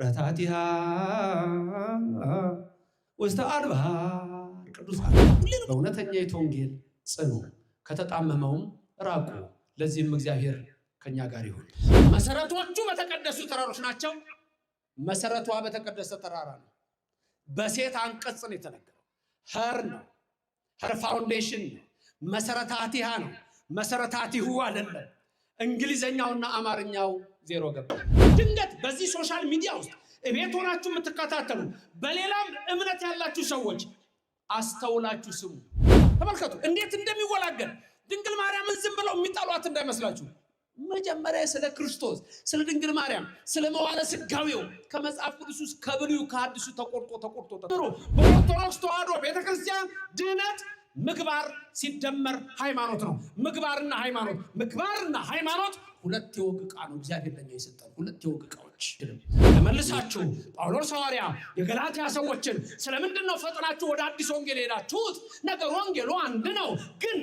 ረታቲሃ ውስተ አድባር ቅዱሳን በእውነተኛይቱ ወንጌል ጽኑ፣ ከተጣመመውም ራቁ። ለዚህም እግዚአብሔር ከኛ ጋር ይሁን። መሰረቶቹ በተቀደሱ ተራሮች ናቸው። መሰረቷ በተቀደሰ ተራራ ነው። በሴት አንቀጽ ነው የተነገረው። ሀር ነው፣ ሀር ፋውንዴሽን ነው። መሰረታቲሃ ነው፣ መሰረታቲሁ አይደለም። እንግሊዘኛውና አማርኛው ዜሮ ገባ። ድንገት በዚህ ሶሻል ሚዲያ ውስጥ እቤት ሆናችሁ የምትከታተሉ በሌላም እምነት ያላችሁ ሰዎች አስተውላችሁ ስሙ። ተመልከቱ እንዴት እንደሚወላገድ። ድንግል ማርያምን ዝም ብለው የሚጣሏት እንዳይመስላችሁ። መጀመሪያ ስለ ክርስቶስ፣ ስለ ድንግል ማርያም፣ ስለ መዋለ ስጋዌው ከመጽሐፍ ቅዱስ ውስጥ ከብሉዩ ከሐዲሱ ተቆርጦ በኦርቶዶክስ ተዋሕዶ ቤተክርስቲያን ድነት ምግባር ሲደመር ሃይማኖት ነው። ምግባርና ሃይማኖት ሁለት የወግ ዕቃ ነው። እግዚአብሔር ለኛ የሰጠን ሁለት የወግ ዕቃዎች። ተመልሳችሁ ጳውሎስ ሐዋርያ የገላትያ ሰዎችን ስለምንድን ነው ፈጥናችሁ ወደ አዲስ ወንጌል ሄዳችሁት? ነገር ወንጌሉ አንድ ነው፣ ግን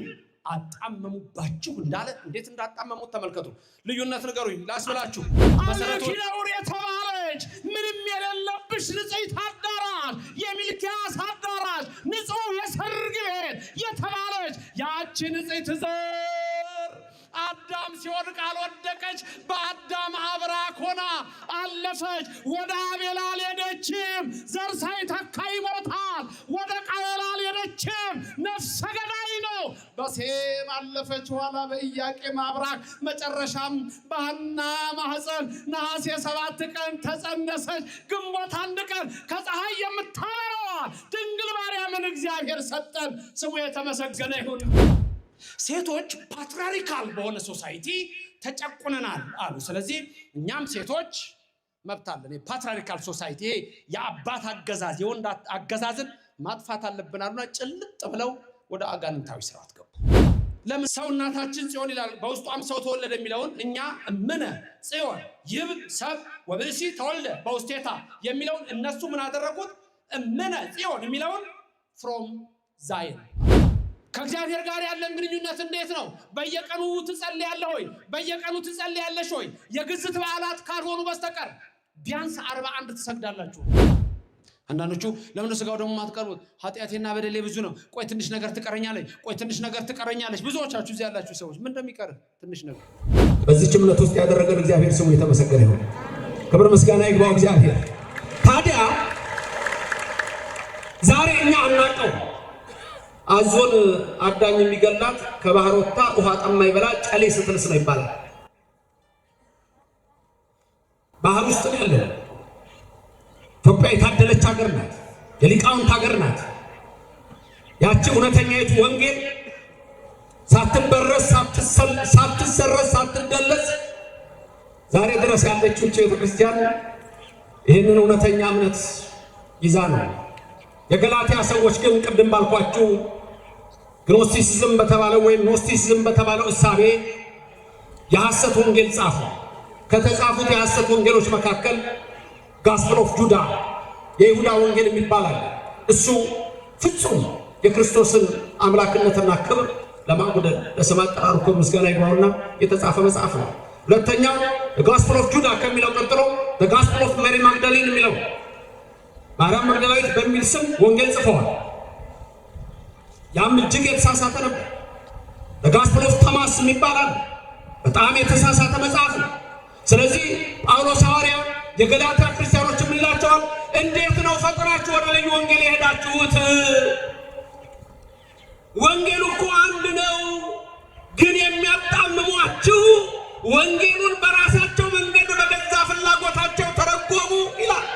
አጣመሙባችሁ እንዳለ እንዴት እንዳጣመሙት ተመልከቱ። ልዩነት ንገሩኝ ላስብላችሁ። መሰረቱ ነው የተባለች ምንም የሌለብሽ ንጽሕት አዳራሽ፣ የሚልኪያስ አዳራሽ፣ ንጹህ የሰርግ ቤት የተባለች ያቺ ንጽሕት ዘር አዳም ሲወድቅ አልወደቀች። በአዳም አብራክ ሆና አለፈች። ወደ አቤል አልሄደችም፣ ዘር ሳይተካ ይሞታል። ወደ ቃየል አልሄደችም፣ ነፍሰ ገዳይ ነው። በሴም አለፈች። ኋላ በኢያቄም አብራክ፣ መጨረሻም በሐና ማህፀን ነሐሴ 7 ቀን ተጸነሰች። ግንቦት 1 ቀን ከፀሐይ የምታበራዋ ድንግል ማርያምን እግዚአብሔር ሰጠን። ስሙ የተመሰገነ ይሁን። ሴቶች ፓትሪያርካል በሆነ ሶሳይቲ ተጨቁነናል አሉ። ስለዚህ እኛም ሴቶች መብት አለን። ፓትሪያርካል ሶሳይቲ የአባት አገዛዝ የወንድ አገዛዝን ማጥፋት አለብን አሉና ጭልጥ ብለው ወደ አጋንንታዊ ስርዓት ገቡ። ለምን ሰው እናታችን ጽዮን ይላል፣ በውስጧም ሰው ተወለደ የሚለውን እኛ እምነ ጽዮን ይብ ሰብ ወብእሲ ተወልደ በውስቴታ የሚለውን እነሱ ምን አደረጉት? እምነ ጽዮን የሚለውን ፍሮም ዛይን። ከእግዚአብሔር ጋር ያለን ግንኙነት እንዴት ነው? በየቀኑ ትጸልያለህ ወይ? በየቀኑ ትጸልያለሽ ወይ? የግዝት በዓላት ካልሆኑ በስተቀር ቢያንስ 41 ትሰግዳላችሁ። አንዳንዶቹ ለምን ስጋው ደግሞ ማትቀርቡት? ኃጢአቴና በደሌ ብዙ ነው፣ ቆይ ትንሽ ነገር ትቀረኛለች። ብዙዎቻችሁ እዚህ ያላችሁ ሰዎች ምን እንደሚቀር ትንሽ ነገር። በዚህች እምነት ውስጥ ያደረገን እግዚአብሔር ስሙ የተመሰገነ ይሁን። ክብር ምስጋና ይግባው እግዚአብሔር። ታዲያ ዛሬ እኛ አናውቀው አዞን አዳኝ የሚገላት ከባህር ወጣ ውሃ ጠማኝ ብላ ጨሌ ስትልስ ነው ይባላል። ባህር ውስጥ ነው ያለው። ኢትዮጵያ የታደለች ሀገር ናት፣ የሊቃውንት ሀገር ናት። ያቺ እውነተኛይቱ ወንጌል ሳትበረስ፣ ሳትሰረስ፣ ሳትደለስ ዛሬ ድረስ ያለችው ቤተክርስቲያን ይህንን እውነተኛ እምነት ይዛ ነው። የገላትያ ሰዎች ግን ቅድም ባልኳችሁ ግኖስቲሲዝም በተባለው ወይም ኖስቲሲዝም በተባለው እሳቤ የሐሰት ወንጌል ጻፉ። ከተጻፉት የሐሰት ወንጌሎች መካከል ጋስፕል ኦፍ ጁዳ የይሁዳ ወንጌል የሚባል አለ። እሱ ፍጹም የክርስቶስን አምላክነትና ክብር ለማጉደል ለስም አጠራሩ ምስጋና ይግባውና የተጻፈ መጽሐፍ ነው። ሁለተኛው ጋስፕል ኦፍ ጁዳ ከሚለው ቀጥሎ ጋስፕል ኦፍ ሜሪ ማግዳሊን የሚለው ማርያም መግደላዊት በሚል ስም ወንጌል ጽፈዋል። ያም እጅግ የተሳሳተ ነበር። ጋስፕል ኦፍ ቶማስ የሚባል በጣም የተሳሳተ መጽሐፍ ነው። ስለዚህ ጳውሎስ ሐዋርያ የገላትያ ክርስቲያኖች ምን ይላቸዋል? እንዴት ነው ፈጥናችሁ ወደ ልዩ ወንጌል የሄዳችሁት? ወንጌሉ እኮ አንድ ነው፣ ግን የሚያጣምሟችሁ ወንጌሉን በራሳቸው መንገድ በገዛ ፍላጎታቸው ተረጎሙ ይላል።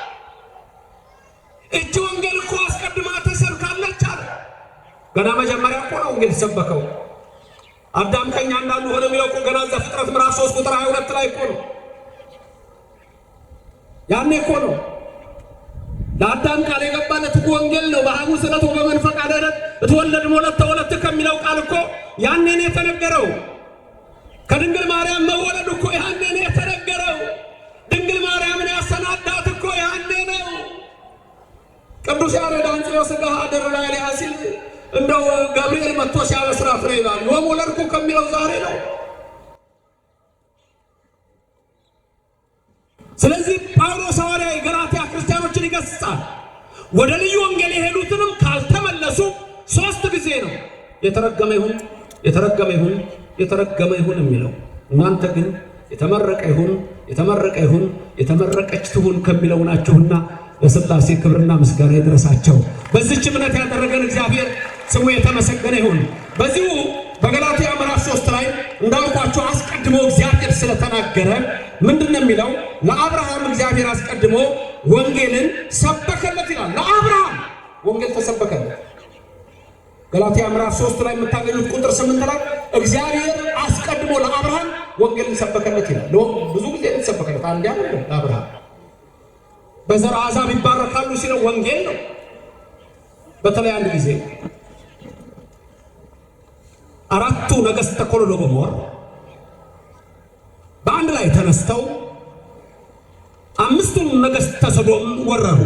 እቺ ወንጌል እኮ አስቀድማ ተሰብካለች አለ። ገና መጀመሪያ እኮ ነው ወንጌል ተሰበከው። አዳም ከኛ እንዳሉ ሆነ የሚለው እኮ ገና ዘፍጥረት ምዕራፍ 3 ቁጥር 22 ላይ እኮ ነው። ያኔ እኮ ነው ለአዳም ቃል የገባለት እኮ ወንጌል ነው። በሐሙስ ዕለት በመንፈቅ አደረት እትወለድ ሞለት ተወለት ከሚለው ቃል እኮ ያኔ ነው የተነገረው። ከድንግል ማርያም መወለድ እኮ ያኔ ነው የተነገረው። ድንግል ማርያምን ያሰናዳት እኮ ያኔ ነው። ቅዱስ ያሬድ አንጽዮ ሥጋ አደረ ላይ ሲል እንደው ገብርኤል መጥቶ ሲያበስራት ነው ይላል። ወለድኩ ከሚለው ዛሬ ነው። ስለዚህ ጳውሎስ ሐዋርያ ክርስቲያኖችን ይገስጻል። ወደ ልዩ ወንጌል የሄዱትንም ካልተመለሱ 3 ጊዜ ነው የተረገመ ይሁን የተረገመ ይሁን የተረገመ ይሁን የሚለው። እናንተ ግን የተመረቀ ይሁን የተመረቀ ይሁን የተመረቀች ትሁን ከሚለው ናችሁና ለሥላሴ ክብርና ምስጋና ይድረሳቸው። በዚህች እምነት ያደረገን እግዚአብሔር ስሙ የተመሰገነ ይሁን። በዚሁ በገላትያ ምዕራፍ 3 ላይ እንዳልኳችሁ አስቀድሞ እግዚአብሔር ስለተናገረ ምንድነው የሚለው? ለአብርሃም እግዚአብሔር አስቀድሞ ወንጌልን ሰበከለት ይላል። ለአብርሃም ወንጌል ተሰበከለት። ገላትያ ምዕራፍ 3 ላይ የምታገኙት ቁጥር 8 ላይ እግዚአብሔር አስቀድሞ ለአብርሃም ወንጌልን ሰበከለት ይላል። ብዙ ጊዜ ተሰበከለት። አንድ ያለው ለአብርሃም በዘር አሕዛብ ይባረካሉ ሲለው ወንጌል ነው። በተለይ አንድ ጊዜ 4ቱ ነገሥተ ኮሎዶጎሞር በአንድ ላይ ተነስተው 5ቱን ነገሥተ ሰዶም ወረሩ።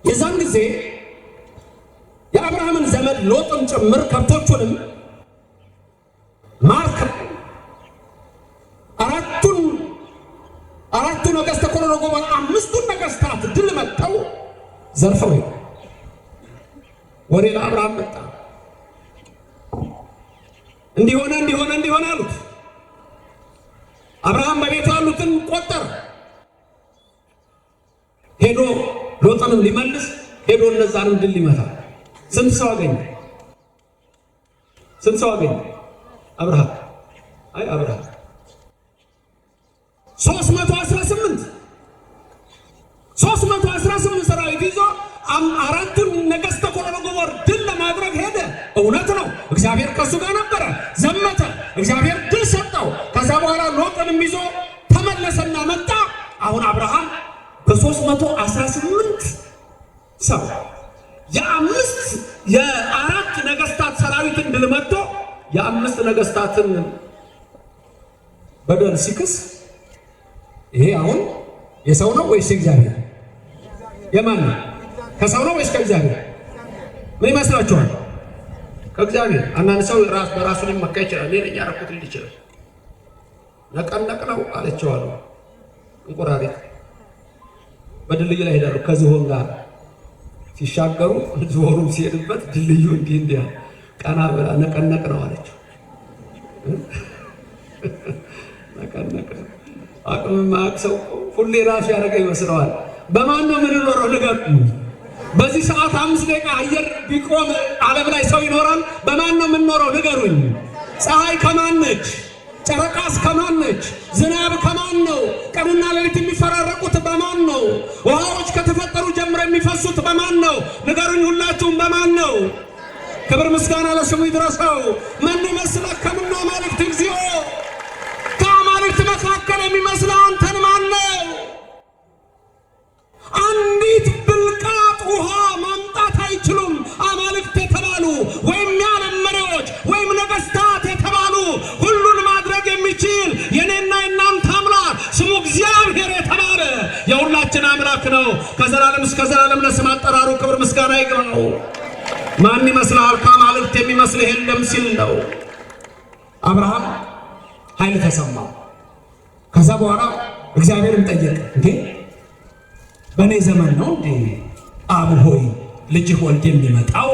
የዛን ጊዜ የአብርሃምን ዘመድ ሎጥን ጭምር ከብቶቹንም ማርከው አራቱ ነገሥተ ኮሎዶጎሞር 5ቱን ነገሥታት ድል መጥተው ዘርፈው ወሬ ለአብርሃም መጣ። እንዲሆነ አሉት። አብርሃም በቤቱ ያሉትን ቆጠረ። ሄዶ ሎጥንም ሊመልስ ሄዶ እነዛንም ድል ሊመታ ስንት ሰው አገኘ? አብርሃም 318 ሰራዊት ይዞ 4ቱን ነገሥተ ኮሎዶጎሞር ድል ለማድረግ ሄደ። እውነት ነው፣ እግዚአብሔር ከሱ ጋር ነበረ። ዘመተ፣ እግዚአብሔር ድል ሰጠው። ከዛ በኋላ ሎጥንም ይዞ ተመለሰና መጣ። አሁን አብርሃም በ318 ሰው የአራት ነገሥታት ሰራዊትን ድል መጥቶ የ5 ነገሥታትን በደል ሲክስ፣ ይሄ አሁን የሰው ነው ወይስ እግዚአብሔር? የማን ነው? ከሰው ነው ወይስ ከእግዚአብሔር? ምን ይመስላችኋል? ከእግዚአብሔር። አንዳንድ ሰው በራሱ ሊመካ ይችላል። እኔ ነኝ ያደረኩት ሊል ይችላል። ነቀነቅ ነው አለችው አሉ እንቁራሪት በድልድይ ላይ ሄዳሉ። ከዝሆን ጋር ሲሻገሩ ዝሆኑም ሲሄድበት ድልድዩ እንዲህ ቀና ብላ ነቀነቅ ነው አለችው። ነቀነቅ አቅም ማቅ ሰው ሁሌ ራሱ ያደረገ ይመስለዋል። በማን ነው የምንኖረው? ንገሩ። በዚህ ሰዓት 5 ደቂቃ አየር ቢቆም ዓለም ላይ ሰው ይኖራል? በማን ነው የምንኖረው? ንገሩኝ። ፀሐይ ከማን ነች? ጨረቃስ ከማን ነች? ዝናብ ከማን ነው? ቀንና ሌሊት የሚፈራረቁት በማን ነው? ውሃዎች ከተፈጠሩ ጀምሮ የሚፈሱት በማን ነው? ንገሩኝ ሁላችሁም፣ በማን ነው? ክብር ምስጋና ለስሙ ይድረሰው። ምን ይመስለህ ከምና አማልክት እግዚኦ፣ ከአማልክት መካከል የሚመስለው አንተን ማን ነው? አንዲት ብልቃጥ ውሃ ማምጣት አይችሉም አማልክት የተባሉ ወይም የዓለም መሪዎች ወይም ነገሥታት የተባሉ። ሁሉን ማድረግ የሚችል የኔና የናንተ አምላክ ስሙ እግዚአብሔር የተባለ የሁላችን አምላክ ነው። ከዘላለም እስከ ዘላለም ለስም አጠራሩ ክብር ምስጋና ይግባው። ማን ይመስልሃል? ከአማልክት የሚመስልህ የለም ሲል ነው። አብርሃም ኃይል ተሰማው። ከዛ በኋላ እግዚአብሔርን ጠየቀ። እንዴ በእኔ ዘመን ነው እንዴ አብ ሆይ ልጅህ ወልድ የሚመጣው?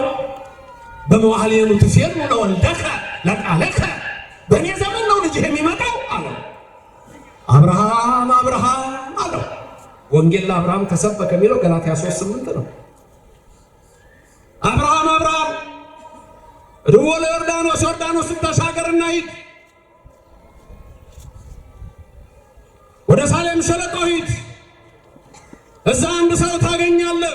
በመዋዕለ ትፌኑ ለወልደከ ለቃለከ፣ በእኔ ዘመን ነው ልጅህ የሚመጣው አለው። አብርሃም አለው። ወንጌል ለአብርሃም ተሰበከ የሚለው ገላትያ 3:8 ነው። አብርሃም ወደ ዮርዳኖስን ተሻገርና ሂድ፣ ወደ ሳሌም ሸለቆ ሂድ፣ እዛ አንድ ሰው ታገኛለህ።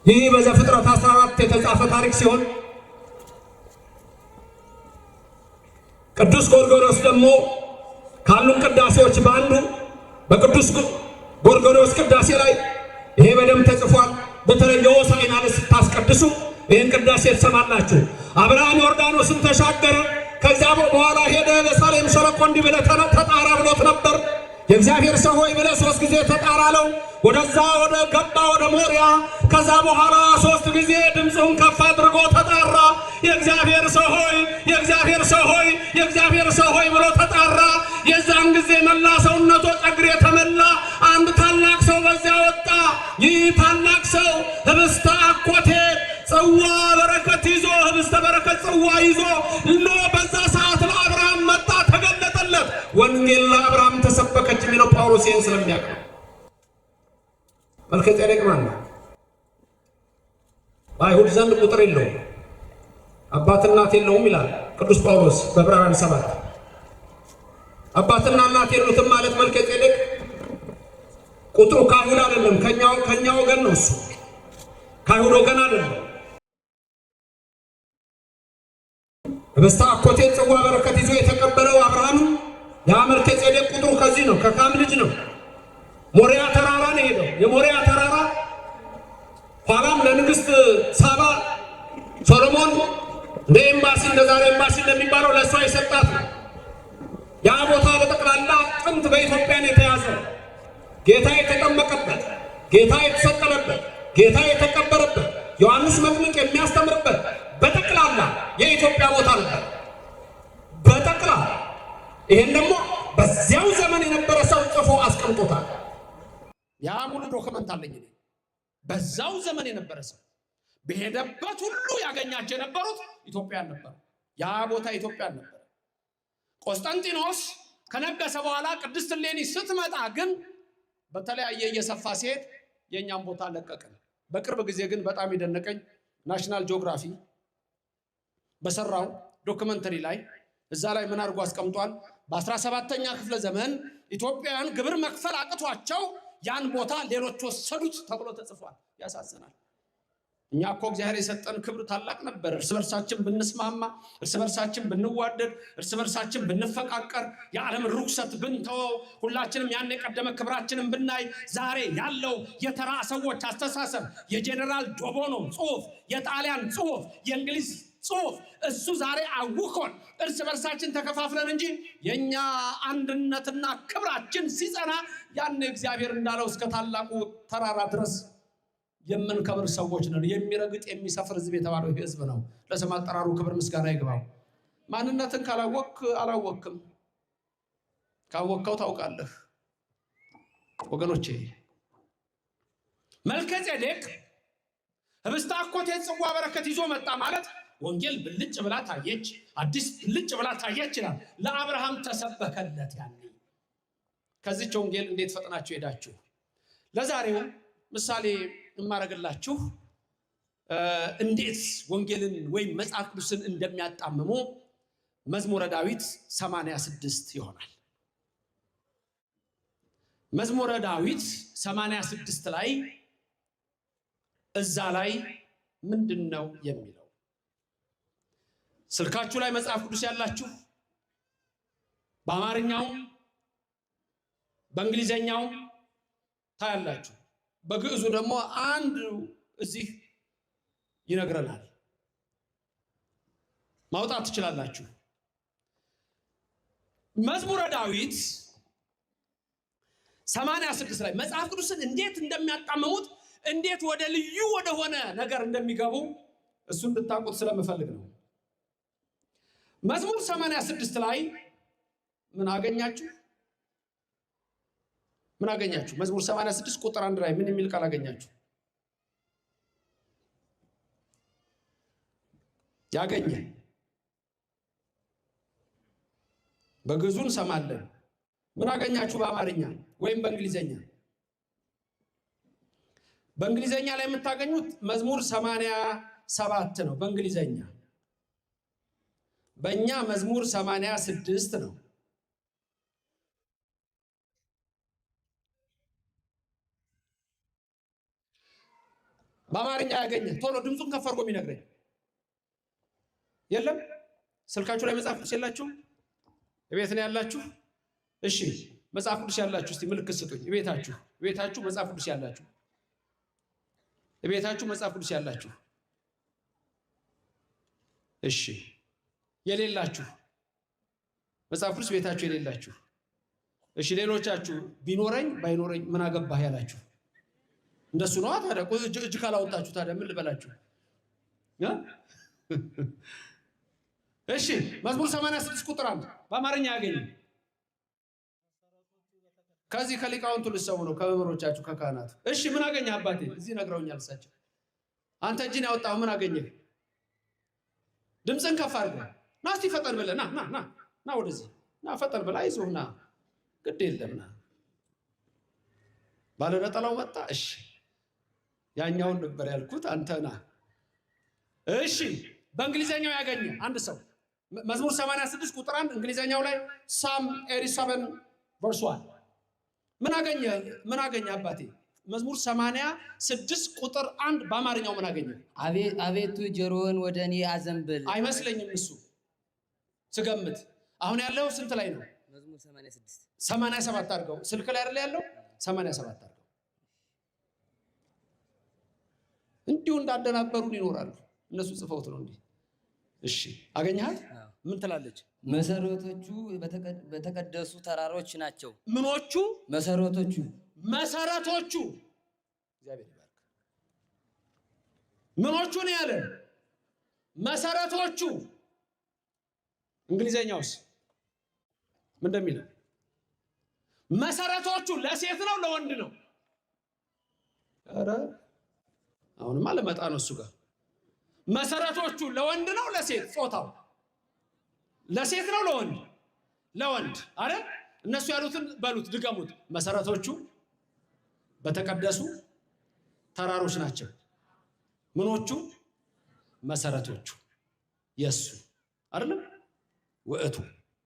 ይህ በዘፍጥረት 14 የተጻፈ ታሪክ ሲሆን ቅዱስ ጎርጎርዮስ ደግሞ ካሉን ቅዳሴዎች በአንዱ በቅዱስ ጎርጎርዮስ ቅዳሴ ላይ ይሄ በደንብ ተጽፏል። በተለይ የሆሳዕና ዕለት ስታስቀድሱ ይህን ቅዳሴ ትሰማላችሁ። አብርሃም ዮርዳኖስን ተሻገረ። ከዚያ በኋላ ሄደ። በሳሌም ሸለቆ እንዲህ ብለህ ተጣራ ብሎት ነበር። የእግዚአብሔር ሰው ሆይ ብለህ 3 ጊዜ ተጣራለው። ወደዛ ወደ ገባ ወደ ሞሪያ። ከዛ በኋላ 3 ጊዜ ድምፁን ከፍ አድርጎ ተጣራ። የእግዚአብሔር ሰው ሆይ፣ የእግዚአብሔር ሰው ሆይ፣ የእግዚአብሔር ሰው ሆይ ብሎ ተጣራ። የዛን ጊዜ መላ ሰውነቱ ጸግር የተመላ አንድ ታላቅ ሰው በዚያ ወጣ። ይህ ታላቅ ሰው ህብስተ አኮቴት ጽዋ በረከት ይዞ ህብስተ በረከት ጽዋ ይዞ እኖ በዛ ሰዓት ለአብርሃም መጣ፣ ተገለጠለት። ወንጌል ለአብርሃም ተሰበከች የሚለው ጳውሎስ ይህን ስለሚያውቅ ነው። መልከ ጼዴቅ ማን ነው? በአይሁድ ዘንድ ቁጥር የለውም፣ አባት እናት የለውም ይላል ቅዱስ ጳውሎስ በዕብራውያን 7። አባትና እናት የሉትም ማለት መልከ ጼዴቅ ቁጥሩ ከአይሁድ አይደለም፣ ከኛ ወገን ነው። እሱ ከአይሁድ ወገን አይደለም። ህብስተ አኮቴት ጽዋ በረከት ይዞ የተቀበለው አብርሃም ያ መልከ ጼዴቅ ቁጥሩ ከዚህ ነው፣ ከካም ልጅ ነው። ሞሪያ ተራራ ነው ሄደው። የሞሪያ ተራራ ኋላም ለንግስት ሳባ ሶሎሞን እንደ ኤምባሲ እንደ ዛሬ ኤምባሲ እንደሚባለው ለእሷ የሰጣት ነው። ያ ቦታ በጠቅላላ ጥንት በኢትዮጵያ ነው የተያዘ። ጌታ የተጠመቀበት፣ ጌታ የተሰቀለበት፣ ጌታ የተቀበረበት፣ ዮሐንስ መጥምቅ የሚያስተምርበት በጠቅላላ የኢትዮጵያ ቦታ ነበር። በጠቅላላ ይሄን ደግሞ በዚያው ዘመን የነበረ ሰው ጽፎ አስቀምጦታል። ያ ሙሉ ዶክመንት አለኝ። በዛው ዘመን የነበረ ሰው በሄደበት ሁሉ ያገኛቸው የነበሩት ኢትዮጵያን ነበር። ያ ቦታ ኢትዮጵያን ነበር። ቆስጠንጢኖስ ከነገሰ በኋላ ቅድስት እሌኒ ስትመጣ ግን በተለያየ እየሰፋ ሲሄድ የኛም ቦታ ለቀቀን። በቅርብ ጊዜ ግን በጣም የደነቀኝ ናሽናል ጂኦግራፊ በሰራው ዶክመንተሪ ላይ እዛ ላይ ምን አድርጎ አስቀምጧል? በ17ኛ ክፍለ ዘመን ኢትዮጵያውያን ግብር መክፈል አቅቷቸው ያን ቦታ ሌሎች ወሰዱት ተብሎ ተጽፏል። ያሳዝናል። እኛ እኮ እግዚአብሔር የሰጠን ክብር ታላቅ ነበር። እርስ በርሳችን ብንስማማ፣ እርስ በርሳችን ብንዋደድ፣ እርስ በርሳችን ብንፈቃቀር፣ የዓለምን ርኩሰት ብንተወው፣ ሁላችንም ያን የቀደመ ክብራችንን ብናይ፣ ዛሬ ያለው የተራ ሰዎች አስተሳሰብ የጄኔራል ዶቦኖ ጽሑፍ፣ የጣሊያን ጽሑፍ፣ የእንግሊዝ ጽሑፍ እሱ ዛሬ አውኮን እርስ በርሳችን ተከፋፍለን እንጂ የኛ አንድነትና ክብራችን ሲጸና ያን እግዚአብሔር እንዳለው እስከ ታላቁ ተራራ ድረስ የምንከብር ሰዎች ነን። የሚረግጥ የሚሰፍር ሕዝብ የተባለው ይህ ሕዝብ ነው። ለስም አጠራሩ ክብር ምስጋና ይግባው። ማንነትን ካላወቅ አላወቅም፣ ካወቅከው ታውቃለህ። ወገኖቼ መልከ ጼዴቅ ህብስተ አኮቴት ጽዋ በረከት ይዞ መጣ ማለት ወንጌል ብልጭ ብላ ታየች፣ አዲስ ብልጭ ብላ ታየች ይላል። ለአብርሃም ተሰበከለት። ያኔ ከዚች ወንጌል እንዴት ፈጥናችሁ ሄዳችሁ? ለዛሬው ምሳሌ የማረግላችሁ እንዴት ወንጌልን ወይም መጽሐፍ ቅዱስን እንደሚያጣምሙ መዝሙረ ዳዊት 86 ይሆናል። መዝሙረ ዳዊት 86 ላይ እዛ ላይ ምንድነው የሚለው? ስልካችሁ ላይ መጽሐፍ ቅዱስ ያላችሁ በአማርኛው በእንግሊዘኛው ታያላችሁ። በግዕዙ ደግሞ አንድ እዚህ ይነግረናል። ማውጣት ትችላላችሁ። መዝሙረ ዳዊት 86 ላይ መጽሐፍ ቅዱስን እንዴት እንደሚያጣምሙት፣ እንዴት ወደ ልዩ ወደሆነ ነገር እንደሚገቡ እሱ እንድታውቁት ስለምፈልግ ነው። መዝሙር 86 ላይ ምን አገኛችሁ? ምን አገኛችሁ? መዝሙር 86 ቁጥር 1 ላይ ምን የሚል ቃል አገኛችሁ? ያገኘ በግዕዙ እንሰማለን። ምን አገኛችሁ? በአማርኛ ወይም በእንግሊዘኛ? በእንግሊዘኛ ላይ የምታገኙት መዝሙር 87 ነው በእንግሊዘኛ። በእኛ መዝሙር 86 ነው። በአማርኛ ያገኘ ቶሎ ድምፁን ከፍ አድርጎ የሚነግረኝ የለም? ስልካችሁ ላይ መጽሐፍ ቅዱስ የላችሁ? እቤት ነው ያላችሁ? እሺ መጽሐፍ ቅዱስ ያላችሁ እስቲ ምልክት ስጡኝ። እቤታችሁ መጽሐፍ ቅዱስ ያላችሁ፣ እቤታችሁ መጽሐፍ ቅዱስ ያላችሁ። እሺ የሌላችሁ መጽሐፍ ቅዱስ ቤታችሁ የሌላችሁ እሺ ሌሎቻችሁ ቢኖረኝ ባይኖረኝ ምን አገባህ ያላችሁ እንደሱ ነው ታዲያ እጅ ካላወጣችሁ ታዲያ ምን ልበላችሁ እሺ መዝሙር 86 ቁጥር 1 በአማርኛ ያገኙ ከዚህ ከሊቃውንቱ ልሰሙ ነው ከመምህሮቻችሁ ከካህናቱ እሺ ምን አገኘህ አባቴ እዚህ ነግረውኛል እሳቸው አንተ እጅን ያወጣው ምን አገኘህ ድምፅን ከፍ አድርገህ ና እስቲ ፈጠን ብለህ ና ወደዚህ ና ፈጠን ብለህ አይዞህ ና ግድ የለም ና ባለ ነጠላው መጣ እሺ ያኛውን ነበር ያልኩት አንተ ና እሺ በእንግሊዘኛው ያገኘ አንድ ሰው መዝሙር 86 ቁጥር 1 እንግሊዘኛው ላይ ሳም 87 verse 1 ምን አገኘ አባቴ መዝሙር 86 ቁጥር 1 በአማርኛው ምን አገኘ አቤቱ ጆሮን ወደኔ አዘንብል አይመስለኝም እሱ ስገምት አሁን ያለው ስንት ላይ ነው መዝሙር 86 87 አድርገው ስልክ ላይ አይደል ያለው 87 አድርገው እንዲሁ እንዳደናበሩን ይኖራሉ እነሱ ጽፈውት ነው እንዴ እሺ አገኘሃት ምን ትላለች መሰረቶቹ በተቀደሱ ተራሮች ናቸው ምኖቹ መሰረቶቹ እግዚአብሔር ይባርክ ምኖቹ ነው ያለ መሰረቶቹ እንግሊዘኛውስ ምን እንደሚለው መሰረቶቹ ለሴት ነው ለወንድ ነው ኧረ አሁንማ ለመጣ ነው እሱ ጋር መሰረቶቹ ለወንድ ነው ለሴት ጾታው ለሴት ነው ለወንድ አይደል እነሱ ያሉትን በሉት ድገሙት መሰረቶቹ በተቀደሱ ተራሮች ናቸው ምኖቹ መሰረቶቹ የሱ አይደል ወእቱ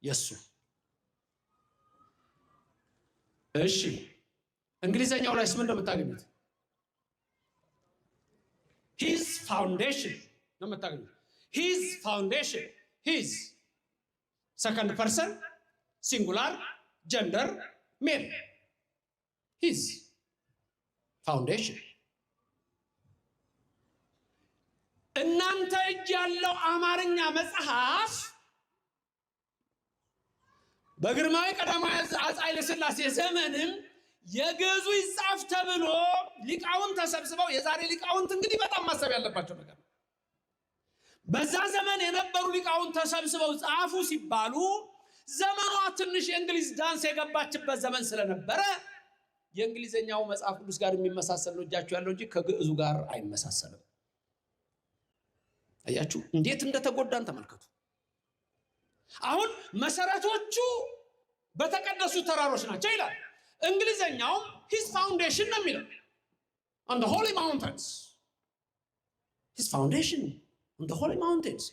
የሱ እሺ እንግሊዘኛው ላይ ምን እንደምታገኙት his foundation ነው የምታገኙት his foundation his second person singular gender male his foundation እናንተ እጅ ያለው አማርኛ መጽሐፍ በግርማዊ ቀዳማዊ አፄ ኃይለ ሥላሴ ዘመንም የግዕዙ ይጻፍ ተብሎ ሊቃውንት ተሰብስበው የዛሬ ሊቃውንት እንግዲህ በጣም ማሰብ ያለባቸው ነገር በዛ ዘመን የነበሩ ሊቃውንት ተሰብስበው ጻፉ ሲባሉ ዘመኗ ትንሽ የእንግሊዝ ዳንስ የገባችበት ዘመን ስለነበረ የእንግሊዘኛው መጽሐፍ ቅዱስ ጋር የሚመሳሰል ነው እጃችሁ ያለው እንጂ ከግዕዙ ጋር አይመሳሰልም አያችሁ እንዴት እንደተጎዳን ተመልከቱ አሁን መሰረቶቹ በተቀደሱ ተራሮች ናቸው ይላል እንግሊዘኛው his foundation ነው የሚለው on the holy mountains his foundation on the holy mountains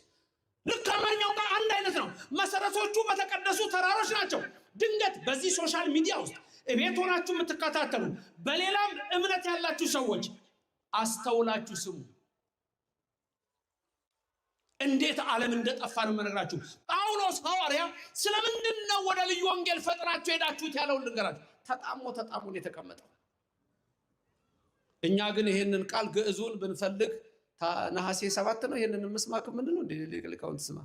ልክ አማርኛው ጋር አንድ አይነት ነው መሰረቶቹ በተቀደሱ ተራሮች ናቸው ድንገት በዚህ ሶሻል ሚዲያ ውስጥ እቤት ሆናችሁ የምትከታተሉ በሌላም እምነት ያላችሁ ሰዎች አስተውላችሁ ስሙ እንዴት ዓለም እንደጠፋ ነው መነግራችሁ ጳውሎስ ሐዋርያ ስለምንድነው ወደ ልዩ ወንጌል ፈጥናችሁ ሄዳችሁት ያለው ልንገራችሁ ተጣሞ የተቀመጠው እኛ ግን ይሄንን ቃል ግዕዙን ብንፈልግ ነሐሴ 7 ነው ይሄንን መስማክ ምንድነው እንደ ሊቃውንት ስማ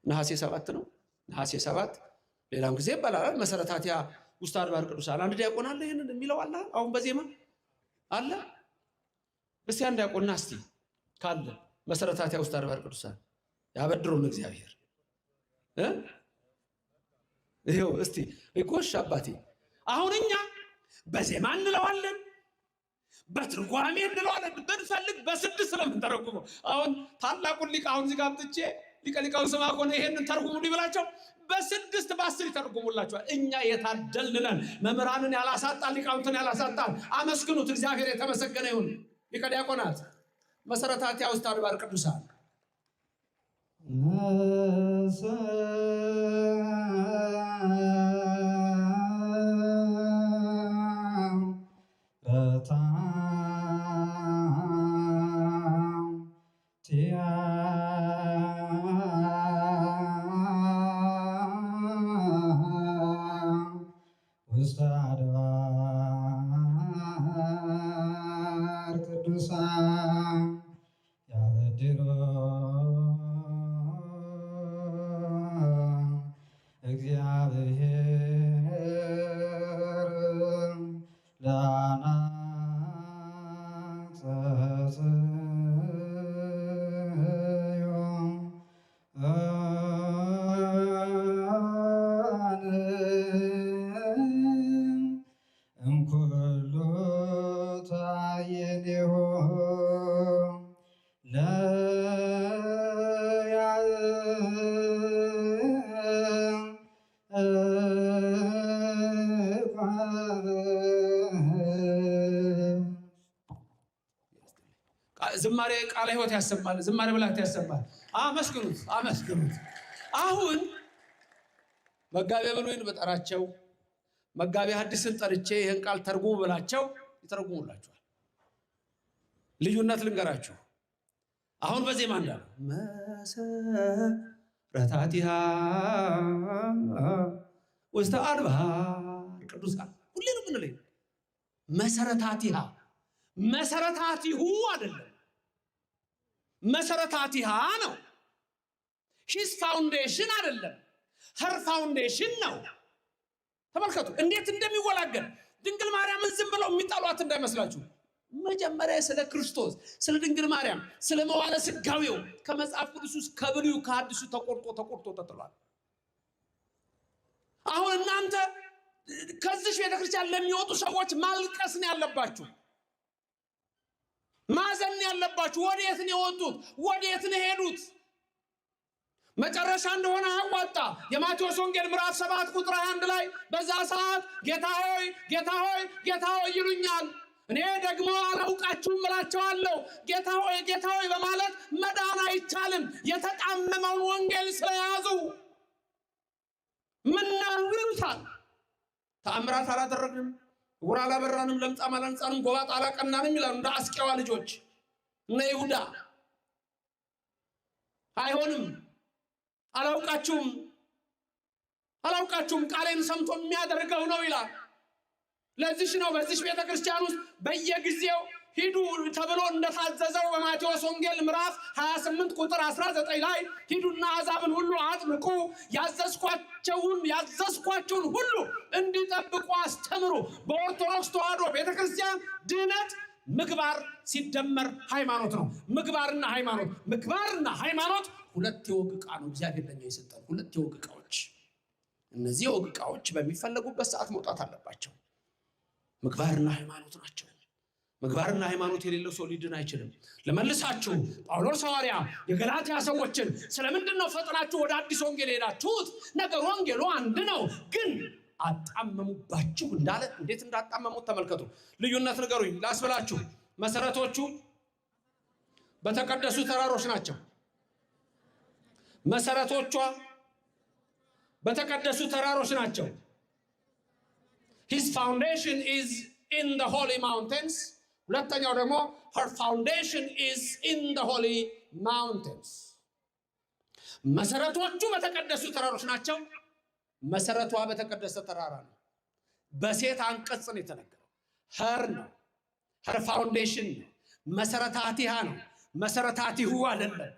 ነሐሴ 7 ነው ነሐሴ 7 ሌላም ጊዜ ይባላል መሰረታቲያ ውስጥ አድባር ቅዱሳን አንድ ዲያቆን አለ ይሄንን የሚለው አለ አሁን በዜማ አለ እስቲ አንድ ዲያቆንና እስቲ ካለ መሰረታቲያ ውስጥ አድባር ቅዱሳን ያበድሩን እግዚአብሔር ይሄው እስቲ እኮሽ አባቴ አሁን እኛ በዜማ እንለዋለን በትርጓሜ እንለዋለን ብንፈልግ በስድስት ስለምንተረጉመው አሁን ታላቁን ሊቃውን እዚህ ጋር አምጥቼ ሊቃውን ስማ ሆነ ይሄንን ተርጉሙ ሊብላቸው በስድስት በአስር ይተርጉሙላቸዋል እኛ የታደልነን መምህራንን ያላሳጣን ሊቃውንትን ያላሳጣን አመስግኑት እግዚአብሔር የተመሰገነ ይሁን ሊቀ ዲያቆናት መሰረታቲያ ውስጥ አድባር ቅዱሳን ውስተ አድባር ቅዱሳን ያበድሮ እግዚአብሔር ዝማሬ ቃለ ሕይወት ያሰማል፣ ዝማሬ ብላት ያሰማል። አመስግኑት አመስግኑት። አሁን መጋቤ ብሉይን በጠራቸው መጋቤ ሐዲስን ጠርቼ ይህን ቃል ተርጉሙ ብላቸው ይተረጉሙላችኋል። ልዩነት ልንገራችሁ። አሁን በዜማ እንዳሉ መሰረታቲሃ ውስተ አድባር ቅዱሳን ሁሌ ነው የምንለው። መሰረታቲሃ መሰረታቲሁ አይደለም፣ መሰረታቲሃ ነው። ሂስ ፋውንዴሽን አይደለም፣ ሄር ፋውንዴሽን ነው። ተመልከቱ እንዴት እንደሚወላገድ። ድንግል ማርያምን ዝም ብለው የሚጣሏት እንዳይመስላችሁ። መጀመሪያ ስለ ክርስቶስ፣ ስለ ድንግል ማርያም፣ ስለ መዋለ ስጋዌው ከመጽሐፍ ቅዱስ ውስጥ ከብሉዩ ከሐዲሱ ተቆርጦ ተጥሏል። አሁን እናንተ ከዚህ ቤተክርስቲያን ለሚወጡ ሰዎች ማልቀስ ነው ያለባችሁ፣ ማዘን ያለባችሁ። ወዴት ነው የወጡት? ወዴት ነው ሄዱት? መጨረሻ እንደሆነ አዋጣ። የማቴዎስ ወንጌል ምዕራፍ 7 ቁጥር 21 ላይ በዛ ሰዓት ጌታ ሆይ ጌታ ሆይ ጌታ ሆይ ይሉኛል፣ እኔ ደግሞ አላውቃችሁም እላቸዋለሁ። ጌታ ሆይ በማለት መዳን አይቻልም፣ የተጣመመውን ወንጌል ስለያዙ። ምነው ይሉታል። ተአምራት አላደረግንም፣ ዕውር አላበራንም፣ ለምጻም አላነጻንም፣ ጎባጣ አላቀናንም ይላሉ እንደ አስቄዋ ልጆች እነ ይሁዳ። አይሆንም፣ አላውቃችሁም ቃሌን ሰምቶ የሚያደርገው ነው ይላል። ለዚህ ነው በዚህ ቤተክርስቲያን ውስጥ በየጊዜው ሂዱ ተብሎ እንደታዘዘው በማቴዎስ ወንጌል ምዕራፍ 28 ቁጥር 19 ላይ ሂዱና አሕዛብን ሁሉ አጥምቁ፣ ያዘዝኳቸውን ሁሉ እንዲጠብቁ አስተምሩ። በኦርቶዶክስ ተዋሕዶ ቤተክርስቲያን ድነት ምግባር ሲደመር ሃይማኖት ነው። ምግባርና ሃይማኖት ሁለት የወግ ዕቃ ነው እግዚአብሔር ለኛ የሰጠን፣ ሁለት የወግ ዕቃዎች። እነዚህ የወግ ዕቃዎች በሚፈለጉበት ሰዓት መውጣት አለባቸው። ምግባርና ሃይማኖት ናቸው። ምግባርና ሃይማኖት የሌለው ሰው ሊድን አይችልም። ለመልሳችሁ ጳውሎስ ሐዋርያ የገላትያ ሰዎችን ስለምንድን ነው ፈጥናችሁ ወደ አዲስ ወንጌል ሄዳችሁት? ነገር ወንጌሉ አንድ ነው፣ ግን አጣመሙባችሁ እንዳለ እንዴት እንዳጣመሙት ተመልከቱ። ልዩነት ንገሩኝ ላስብላችሁ። መሰረቶቹ በተቀደሱ ተራሮች ናቸው። መሰረቶቿ በተቀደሱ ተራሮች ናቸው። His foundation is in the holy mountains. ሁለተኛው ደግሞ her foundation is in the holy mountains. መሰረቶቹ በተቀደሱ ተራሮች ናቸው። መሰረቷ በተቀደሰ ተራራ ነው። በሴት አንቀጽ ነው የተነገረው። her ነው፣ her foundation ነው። መሰረታቲሃ ነው፣ መሰረታቲሁ አይደለም።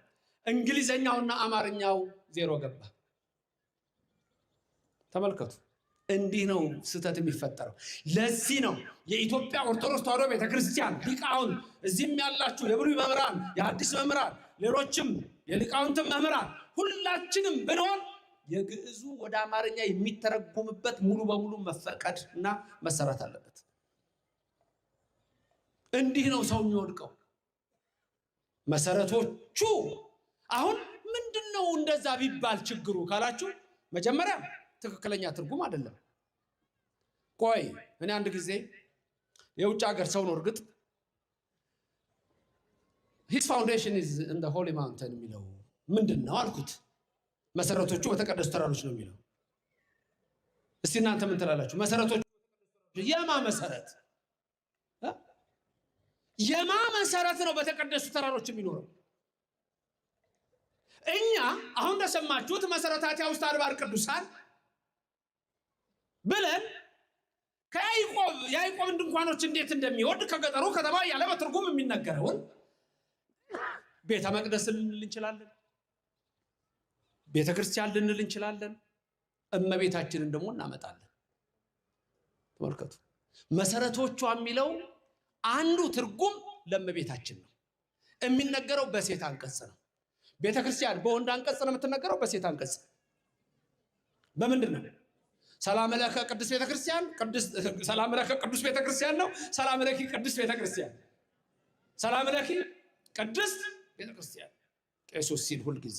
እንግሊዘኛውና አማርኛው ዜሮ ገባ። ተመልከቱ። እንዲህ ነው ስህተት የሚፈጠረው። ለዚህ ነው የኢትዮጵያ ኦርቶዶክስ ተዋሕዶ ቤተክርስቲያን ሊቃውንት፣ እዚህም ያላችሁ የብሉይ መምህራን፣ የሐዲስ መምህራን፣ ሌሎችም የሊቃውንት መምህራን ሁላችንም ብንሆን የግዕዙ ወደ አማርኛ የሚተረጎምበት ሙሉ በሙሉ መፈቀድ እና መሰራት አለበት። እንዲህ ነው ሰው የሚወድቀው። መሰረቶቹ አሁን ምንድነው እንደዛ ቢባል ችግሩ ካላችሁ፣ መጀመሪያ ትክክለኛ ትርጉም አይደለም። ቆይ እኔ አንድ ጊዜ የውጭ ሀገር ሰው ነው እርግጥ his foundation is in the holy mountain የሚለው ምንድነው አልኩት። መሰረቶቹ በተቀደሱ ተራሮች ነው የሚለው። እስቲ እናንተ ምን ትላላችሁ? መሰረቶቹ የማ መሰረት ነው በተቀደሱ ተራሮች የሚኖረው? እኛ አሁን እንደሰማችሁት መሰረታቲያ ውስጥ አድባር ቅዱሳን ብለን የያዕቆብን ድንኳኖች እንዴት እንደሚወድ ከገጠሩ ከተማ ያለ በትርጉም የሚነገረውን ቤተ መቅደስ ልንል እንችላለን፣ ቤተ ክርስቲያን ልንል እንችላለን። እመቤታችንን ደግሞ እናመጣለን። ተመልከቱ። መሰረቶቿ የሚለው አንዱ ትርጉም ለእመቤታችን ነው። የሚነገረው በሴት አንቀጽ ነው። ቤተ ክርስቲያን በወንድ አንቀጽ ነው የምትነገረው፣ በሴት አንቀጽ በምንድን ነው? ሰላም ለከ ቅዱስ ቤተክርስቲያን፣ ሰላም ለከ ቅዱስ ቤተክርስቲያን ነው። ሰላም ለኪ ቅዱስ ቤተክርስቲያን፣ ሰላም ለኪ ቅዱስ ቤተክርስቲያን። ቄሱ ሲል ሁል ጊዜ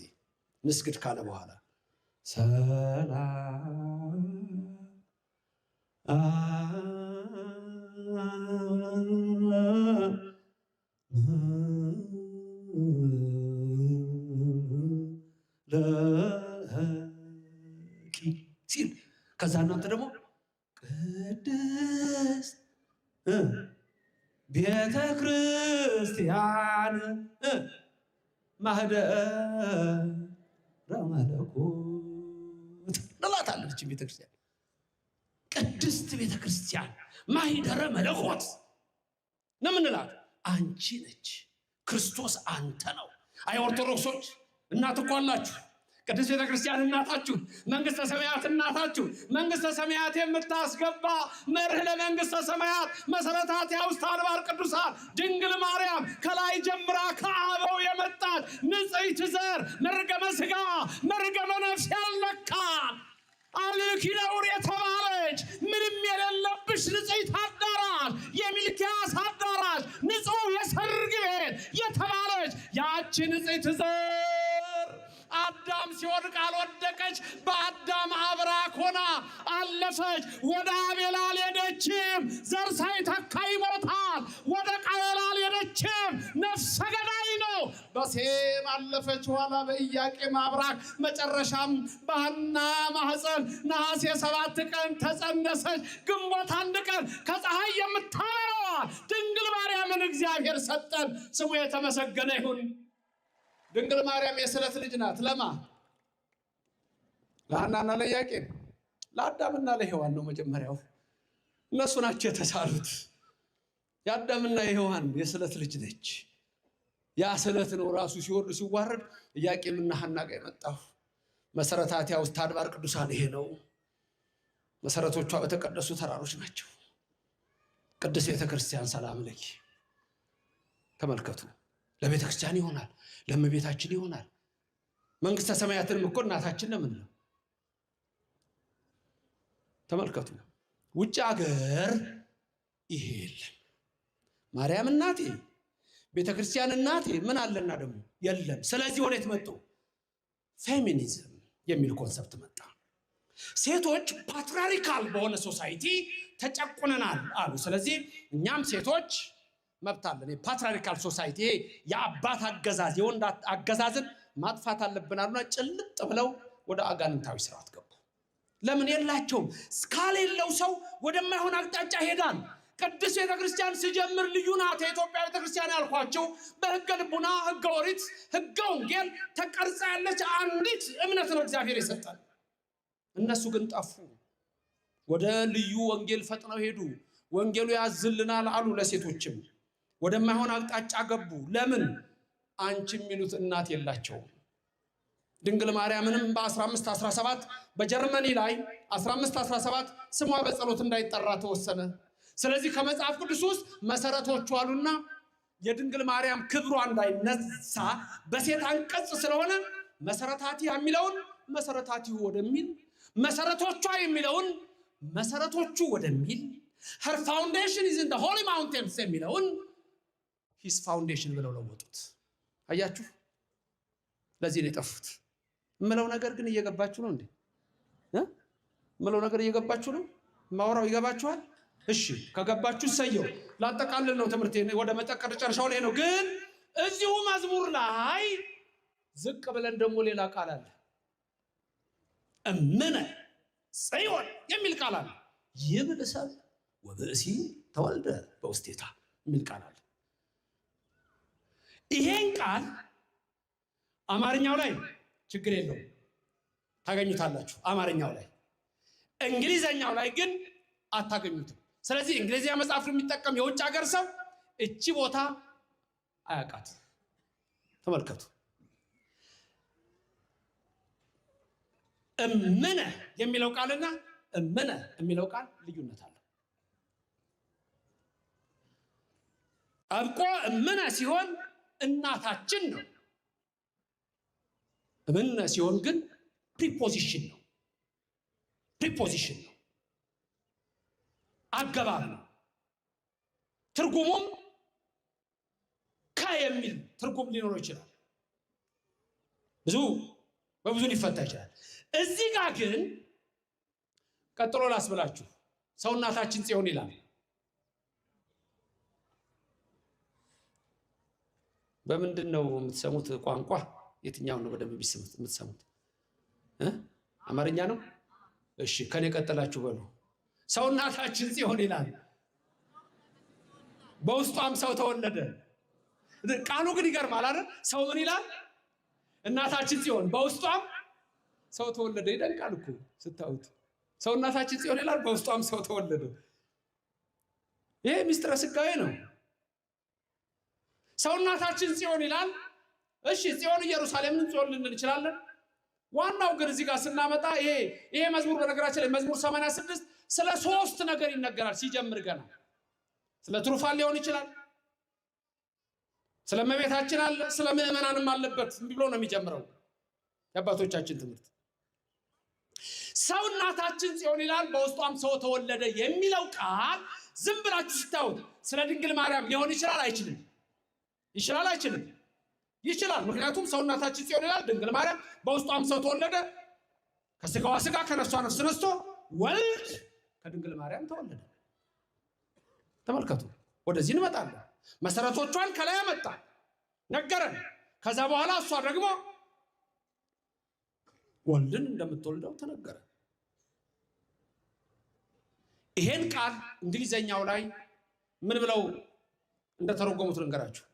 ንስግድ ካለ በኋላ ሰላም ቅድስት ቤተ ክርስቲያን ማህደረ መለኮት እንላታለች። ቤተ ክርስቲያን ቅድስት ቤተ ክርስቲያን ማህደረ መለኮት ነው የምንላት። አንቺ ነች፣ ክርስቶስ አንተ ነው። አይ ኦርቶዶክሶች እናት እኮ አላችሁ። ቅድስት ቤተ ክርስቲያን እናታችሁ፣ መንግስተ ሰማያት እናታችሁ። መንግስተ ሰማያት የምታስገባ መርህ ለመንግስተ ሰማያት መሰረታት ውስጥ አድባር ቅዱሳን ድንግል ማርያም ከላይ ጀምራ ከአበው የመጣች ንጽሕት ዘር መርገመ ሥጋ መርገመ ነፍስ ያልነካን አልኪ ነውር የተባለች ምንም የሌለብሽ ንጽሕት አዳራሽ የሚልኪያስ አዳራሽ ንጹሕ የሰርግ ቤት የተባለች ያቺ ንጽሕት ዘር አዳም ሲወድቅ አልወደቀች፣ በአዳም አብራክ ሆና አለፈች። ወደ አቤል አልሄደችም፣ ዘር ሳይተካ ይሞታል። ወደ ቃየል አልሄደችም፣ ነፍሰ ገዳይ ነው። በሴም አለፈች፣ ኋላ በኢያቄም አብራክ፣ መጨረሻም በሐና ማህፀን ነሐሴ 7 ቀን ተጸነሰች። ግንቦት 1 ቀን ከፀሐይ የምታበራ ድንግል ማርያምን እግዚአብሔር ሰጠን። ስሙ የተመሰገነ ይሁን። ድንግል ማርያም የስለት ልጅ ናት። ለማ ለሐናና ለኢያቄም ለአዳምና ለሔዋን ነው መጀመሪያው። እነሱ ናቸው የተሳሉት። የአዳምና የሔዋን የስለት ልጅ ነች። ያ ስለት ነው ራሱ ሲወርድ ሲዋረድ ኢያቄምና ሐና ጋር የመጣው። መሰረታቲያ ውስጥ አድባር ቅዱሳን ይሄ ነው። መሰረቶቿ በተቀደሱ ተራሮች ናቸው። ቅድስት ቤተክርስቲያን ሰላም ለኪ። ተመልከቱ። ለቤተ ክርስቲያን ይሆናል፣ ለእመቤታችን ይሆናል። መንግስተ ሰማያትንም እኮ እናታችን ነው የምንለው። ተመልከቱ። ውጭ ሀገር ይሄ የለም። ማርያም እናቴ፣ ቤተ ክርስቲያን እናቴ ምን አለና ደግሞ የለም። ስለዚህ ወዴት መጡ? ፌሚኒዝም የሚል ኮንሰፕት መጣ። ሴቶች ፓትሪያርካል በሆነ ሶሳይቲ ተጨቁነናል አሉ። ስለዚህ እኛም ሴቶች መብት አለን። የፓትሪያርካል ሶሳይቲ የአባት አገዛዝ የወንድ አገዛዝን ማጥፋት አለብን አሉና ጭልጥ ብለው ወደ አጋንንታዊ ስርዓት ገቡ። ለምን? የላቸውም። እስካሌለው ሰው ወደማይሆን አቅጣጫ ሄዳል። ቅድስት ቤተክርስቲያን ሲጀምር ልዩ ናት። የኢትዮጵያ ቤተክርስቲያን ያልኳቸው በህገ ልቡና፣ ህገ ኦሪት፣ ህገ ወንጌል ተቀርጻ ያለች አንዲት እምነት ነው እግዚአብሔር የሰጠን። እነሱ ግን ጠፉ። ወደ ልዩ ወንጌል ፈጥነው ሄዱ። ወንጌሉ ያዝልናል አሉ። ለሴቶችም ወደማይሆን አቅጣጫ ገቡ። ለምን? አንቺ የሚሉት እናት የላቸውም። ድንግል ማርያምንም በ1517 በጀርመኒ ላይ 1517 ስሟ በጸሎት እንዳይጠራ ተወሰነ። ስለዚህ ከመጽሐፍ ቅዱስ ውስጥ መሰረቶቹ አሉና የድንግል ማርያም ክብሯ እንዳይነሳ በሴት አንቀጽ ስለሆነ መሰረታቲ የሚለውን መሰረታቲሁ ወደሚል፣ መሰረቶቿ የሚለውን መሰረቶቹ ወደሚል፣ her foundation is in the holy mountains የሚለውን his foundation ብለው ለወጡት። አያችሁ፣ ለዚህ ነው የጠፉት። ምለው ነገር ግን እየገባችሁ ነው እንዴ? ምለው ነገር እየገባችሁ ነው? ማውራው ይገባችኋል? እሺ ከገባችሁ ሰየው። ላጠቃልል ነው ትምህርቴ፣ ወደ መጨረሻው ላይ ነው። ግን እዚሁ መዝሙር ላይ ዝቅ ብለን ደግሞ ሌላ ቃል አለ። እምነ ጽዮን የሚል ቃል አለ። ይብል ሰብ ወብእሲ ተወልደ በውስቴታ የሚል ቃል አለ። ይሄን ቃል አማርኛው ላይ ችግር የለውም ታገኙታላችሁ። አማርኛው ላይ፣ እንግሊዘኛው ላይ ግን አታገኙትም። ስለዚህ እንግሊዝኛ መጽሐፍ የሚጠቀም የውጭ ሀገር ሰው እቺ ቦታ አያውቃት። ተመልከቱ። እምነ የሚለው ቃልና እምነ የሚለው ቃል ልዩነት አለው። አብቆ እምነ ሲሆን እናታችን ነው። እምነ ሲሆን ግን ፕሪፖዚሽን ነው። ፕሪፖዚሽን ነው፣ አገባብ ነው። ትርጉሙም ከየሚል ትርጉም ሊኖረው ይችላል። በብዙ ሊፈታ ይችላል። እዚህ ጋር ግን ቀጥሎ ላስብላችሁ። ሰው እናታችን ጽዮን ይላል። በምንድን ነው የምትሰሙት ቋንቋ? የትኛው ነው በደንብ የምትሰሙት? አማርኛ ነው? እሺ ከኔ ቀጥላችሁ በሉ። ሰው እናታችን ጽዮን ይላል። በውስጧም ሰው ተወለደ። ቃሉ ግን ይገርማል አይደል? ሰው ምን ይላል? እናታችን ጽዮን በውስጧም ሰው ተወለደ። ይደንቃል እኮ ስታዩት። ሰው እናታችን ጽዮን ይላል፣ በውስጧም ሰው ተወለደ። ይሄ ምስጢረ ሥጋዌ ነው። ሰው እናታችን ጽዮን ይላል። እሺ ጽዮን ኢየሩሳሌምን ጽዮን ልንል እንችላለን። ዋናው ግን እዚህ ጋር ስናመጣ ይሄ መዝሙር በነገራችን ላይ መዝሙር 86 ስለ 3 ነገር ይነገራል። ሲጀምር ገና ስለ ትሩፋን ሊሆን ይችላል፣ ስለ እመቤታችን አለ፣ ስለ ምዕመናንም አለበት ብሎ ነው የሚጀምረው የአባቶቻችን ትምህርት። ሰው እናታችን ጽዮን ይላል፣ በውስጧም ሰው ተወለደ የሚለው ቃል ዝም ብላችሁ ስታዩት ስለ ድንግል ማርያም ሊሆን ይችላል አይችልም? ይችላል አይችልም? ይችላል። ምክንያቱም ሰው እናታችን ጽዮን ይላል፣ ድንግል ማርያም በውስጧም ሰው ተወለደ፣ ከስጋዋ ስጋ ከነፍሷ ነፍስ ነስቶ ወልድ ከድንግል ማርያም ተወለደ። ተመልከቱ። ወደዚህ እንመጣለን። መሰረቶቿን ከላይ አመጣ ነገረን። ከዛ በኋላ እሷ ደግሞ ወልድን እንደምትወልደው ተነገረ። ይሄን ቃል እንግሊዘኛው ላይ ምን ብለው እንደተረጎሙት ልንገራችሁ።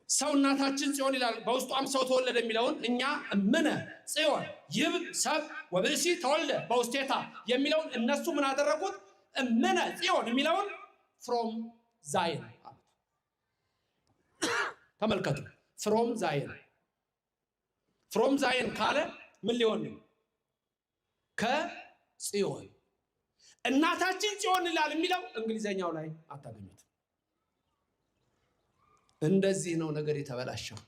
ሰው እናታችን ጽዮን ይላል፣ በውስጧም ሰው ተወለደ የሚለውን እኛ እምነ ጽዮን ይብ ሰብ ወብእሲ ተወልደ በውስቴታ የሚለውን እነሱ ምን አደረጉት? እምነ ጽዮን የሚለውን ፍሮም ዛይን አሉት። ተመልከቱ። ፍሮም ዛይን ፍሮም ዛይን ካለ ምን ሊሆን ነው? ከጽዮን እናታችን ጽዮን ይላል የሚለው እንግሊዘኛው ላይ አታገኙት። እንደዚህ ነው ነገር የተበላሸው።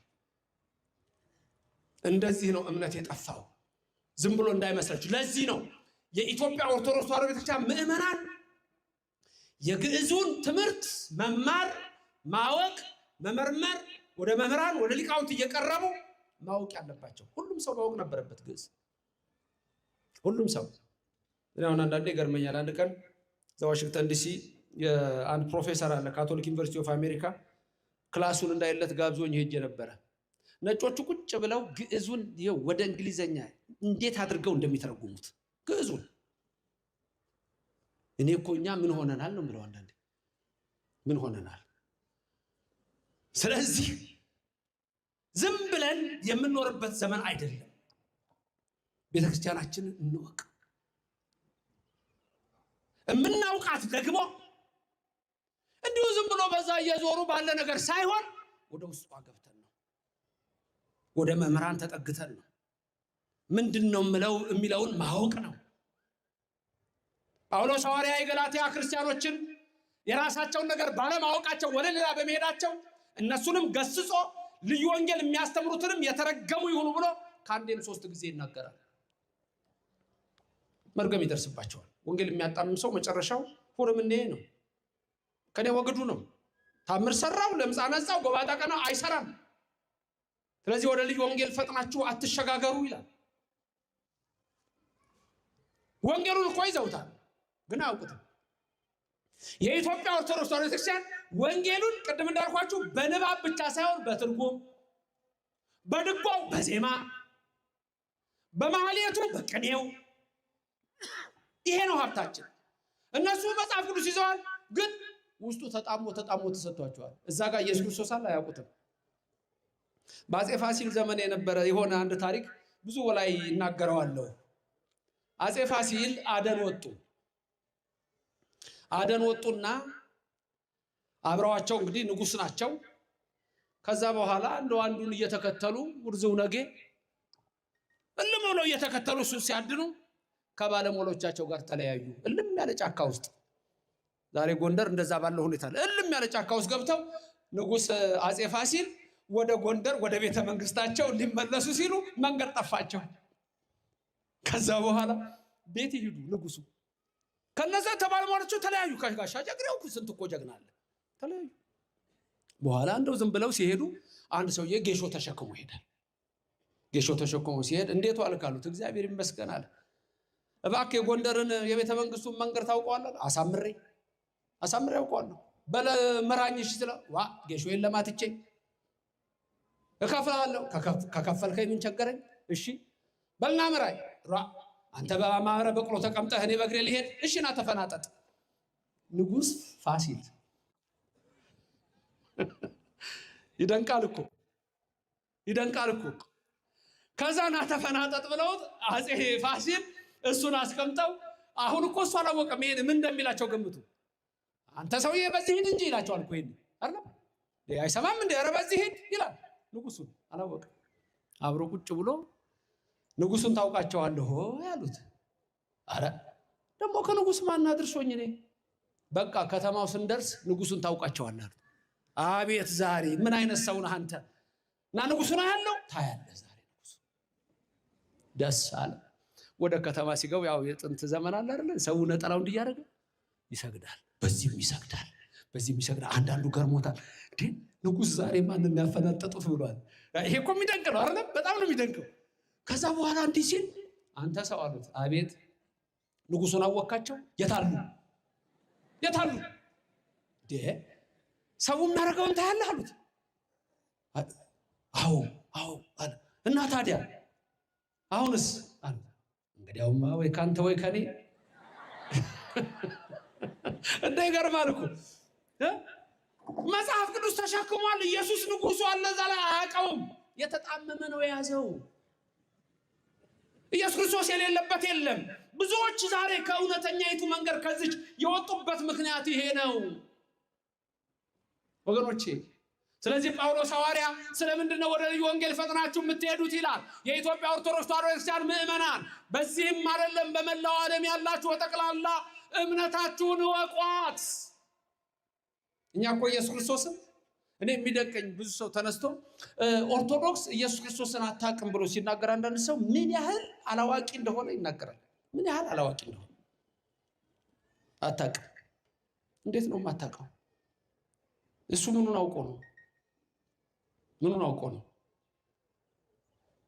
እንደዚህ ነው እምነት የጠፋው። ዝም ብሎ እንዳይመስላችሁ። ለዚህ ነው የኢትዮጵያ ኦርቶዶክስ ተዋሕዶ ቤተክርስቲያን ምዕመናን የግዕዙን ትምህርት መማር፣ ማወቅ፣ መመርመር ወደ መምህራን ወደ ሊቃውንት እየቀረቡ ማወቅ ያለባቸው። ሁሉም ሰው ማወቅ ነበረበት ግዕዝ። ሁሉም ሰው አሁን አንዳንዴ ይገርመኛል። አንድ ቀን ዋሽንግተን ዲሲ የአንድ ፕሮፌሰር አለ ካቶሊክ ዩኒቨርሲቲ ኦፍ አሜሪካ ክላሱን እንዳይለት ጋብዞኝ ሄጄ ነበረ። ነጮቹ ቁጭ ብለው ግዕዙን ወደ እንግሊዘኛ እንዴት አድርገው እንደሚተረጉሙት ግዕዙን። እኔ እኮ እኛ ምን ሆነናል ነው የምለው አንዳንዴ። ምን ሆነናል? ስለዚህ ዝም ብለን የምንኖርበት ዘመን አይደለም። ቤተክርስቲያናችንን እንወቅ። የምናውቃት ደግሞ እንዲሁ ዝም ብሎ በዛ እየዞሩ ባለ ነገር ሳይሆን ወደ ውስጧ ገብተን ነው፣ ወደ መምህራን ተጠግተን ነው። ምንድነው የሚለውን ማወቅ ነው። ጳውሎስ ሐዋርያ የገላትያ ክርስቲያኖችን የራሳቸውን ነገር ባለማወቃቸው ወደ ሌላ በመሄዳቸው እነሱንም ገስጾ ልዩ ወንጌል የሚያስተምሩትንም የተረገሙ ይሁኑ ብሎ ከአንዴም 3 ጊዜ ይናገራል። መርገም ይደርስባቸዋል። ወንጌል የሚያጣምም ሰው መጨረሻው ሁርምኔ ነው፣ ከኔ ወግዱ ነው። ታምር ሰራው፣ ለምጻ ነጻው፣ ጎባጣ ቀናው አይሰራም። ስለዚህ ወደ ልዩ ወንጌል ፈጥናችሁ አትሸጋገሩ ይላል። ወንጌሉን እኮ ይዘውታል ግን አያውቁትም። የኢትዮጵያ ኦርቶዶክስ ተዋሕዶ ቤተክርስቲያን ወንጌሉን ቅድም እንዳልኳችሁ በንባብ ብቻ ሳይሆን በትርጉም፣ በድጓው፣ በዜማ፣ በማህሌቱ፣ በቅኔው ይሄ ነው ሀብታችን። እነሱ መጽሐፍ ቅዱስ ይዘዋል፣ ግን ውስጡ ተጣሞ ተሰጥቷቸዋል። እዛ ጋር ኢየሱስ ክርስቶስ አለ አያውቁትም። በአፄ ፋሲል ዘመን የነበረ የሆነ አንድ ታሪክ ብዙ ላይ እናገረዋለሁ። አፄ ፋሲል አደን ወጡና አብረዋቸው እንግዲህ ንጉስ ናቸው። ከዛ በኋላ እንደው አንዱን እየተከተሉ ውርዝው ነጌ እልም ብለው እየተከተሉ እሱን ሲያድኑ ከባለሞሎቻቸው ጋር ተለያዩ። እልም ያለ ጫካ ውስጥ፣ ዛሬ ጎንደር እንደዛ ባለው ሁኔታ እልም ያለ ጫካ ውስጥ ገብተው ንጉስ አፄ ፋሲል ወደ ጎንደር ወደ ቤተ መንግስታቸው ሊመለሱ ሲሉ መንገድ ጠፋቸው። ከዛ በኋላ ቤት ይሄዱ ንጉሱ ከነዛ ተባለሞሎቹ ተለያዩ። ጋሻ ጀግሬው ስንት እኮ ጀግና አለ። ተለያዩ። በኋላ እንደው ዝም ብለው ሲሄዱ አንድ ሰውዬ ጌሾ ተሸክሞ ይሄዳል። ጌሾ ተሸክሞ ሲሄድ እንዴት ዋልክ አሉት። እግዚአብሔር ይመስገን አለ። እባክህ የጎንደርን የቤተ መንግስቱን መንገድ ታውቀዋለህ? አሳምሬ አውቀዋለሁ። በለ መራኝሽ ስለ ጌሾዬን ለማትቼ እከፍልሃለሁ። ከከፈልከኝ ምን ቸገረኝ? እሺ በልና ምራኝ። አንተ በማረ በቅሎ ተቀምጠህ እኔ በእግሬ ልሄድ? እሺ ና ተፈናጠጥ። ንጉሥ ፋሲል ይደንቃል እኮ። ከዛ ና ተፈናጠጥ ብለውት አፄ ፋሲል እሱን አስቀምጠው፣ አሁን እኮ እሱ አላወቀም ይሄን ምን እንደሚላቸው ገምቱ። አንተ ሰውዬ በዚህ ሂድ እንጂ ይላቸዋል እኮ ይሄን አይደል? አይሰማም እንደ ኧረ በዚህ ሂድ ይላል። ንጉሡን አላወቀም። አብሮ ቁጭ ብሎ ንጉሡን ታውቃቸዋለህ ያሉት። አረ ደግሞ ከንጉሥ ማን አድርሶኝ እኔ በቃ ከተማው ስንደርስ ንጉሡን ታውቃቸዋለህ አሉት። አቤት ዛሬ ምን አይነት ሰው ነህ አንተ! እና ንጉሡን ያለው ታያለህ ዛሬ። ንጉሡ ደስ አለ። ወደ ከተማ ሲገቡ ያው የጥንት ዘመን አለ አይደል? ሰው ነጠላው እንዲያደርግ ይሰግዳል፣ በዚህም ይሰግዳል፣ በዚህም ይሰግዳል። አንዳንዱ ገርሞታል። እንዴ ንጉሥ ዛሬ ማንን ያፈናጠጡት ብሏል። ይሄ እኮ የሚደንቅ ነው አይደል? በጣም ነው የሚደንቀው። ከዛ በኋላ እንዲህ ሲል አንተ ሰው አሉት። አቤት ንጉሡን አወካቸው? የታሉ ሰው የሚያደርገውን ታያለህ አሉት። አዎ አለ። እና ታዲያ አሁንስ አሉት። እንግዲያውማ ወይ ካንተ ወይ ከኔ እንደ ይገርማል እኮ መጽሐፍ ቅዱስ ተሸክሟል። ኢየሱስ ንጉሡ አለ እዛ ላይ አያውቀውም። የተጣመመ ነው የያዘው። ኢየሱስ ክርስቶስ የሌለበት የለም። ብዙዎች ዛሬ ከእውነተኛይቱ መንገድ ከዚች የወጡበት ምክንያት ይሄ ነው ወገኖቼ። ስለዚህ ጳውሎስ ሐዋርያ ስለምንድን ነው ወደ ልዩ ወንጌል ፈጥናችሁ የምትሄዱት ይላል። የኢትዮጵያ ኦርቶዶክስ ተዋሕዶ ቤተክርስቲያን ምእመናን፣ በዚህም አይደለም በመላው ዓለም ያላችሁ በጠቅላላ እምነታችሁን እወቋት። እኛ እኮ ኢየሱስ ክርስቶስን እኔ የሚደንቀኝ ብዙ ሰው ተነስቶ ኦርቶዶክስ ኢየሱስ ክርስቶስን አታውቅም ብሎ ሲናገር አንዳንድ ሰው ምን ያህል አላዋቂ እንደሆነ ይናገራል። ምን ያህል አላዋቂ እንደሆነ አታውቅም። እንዴት ነው የማታውቀው? እሱ ምኑን አውቆ ነው?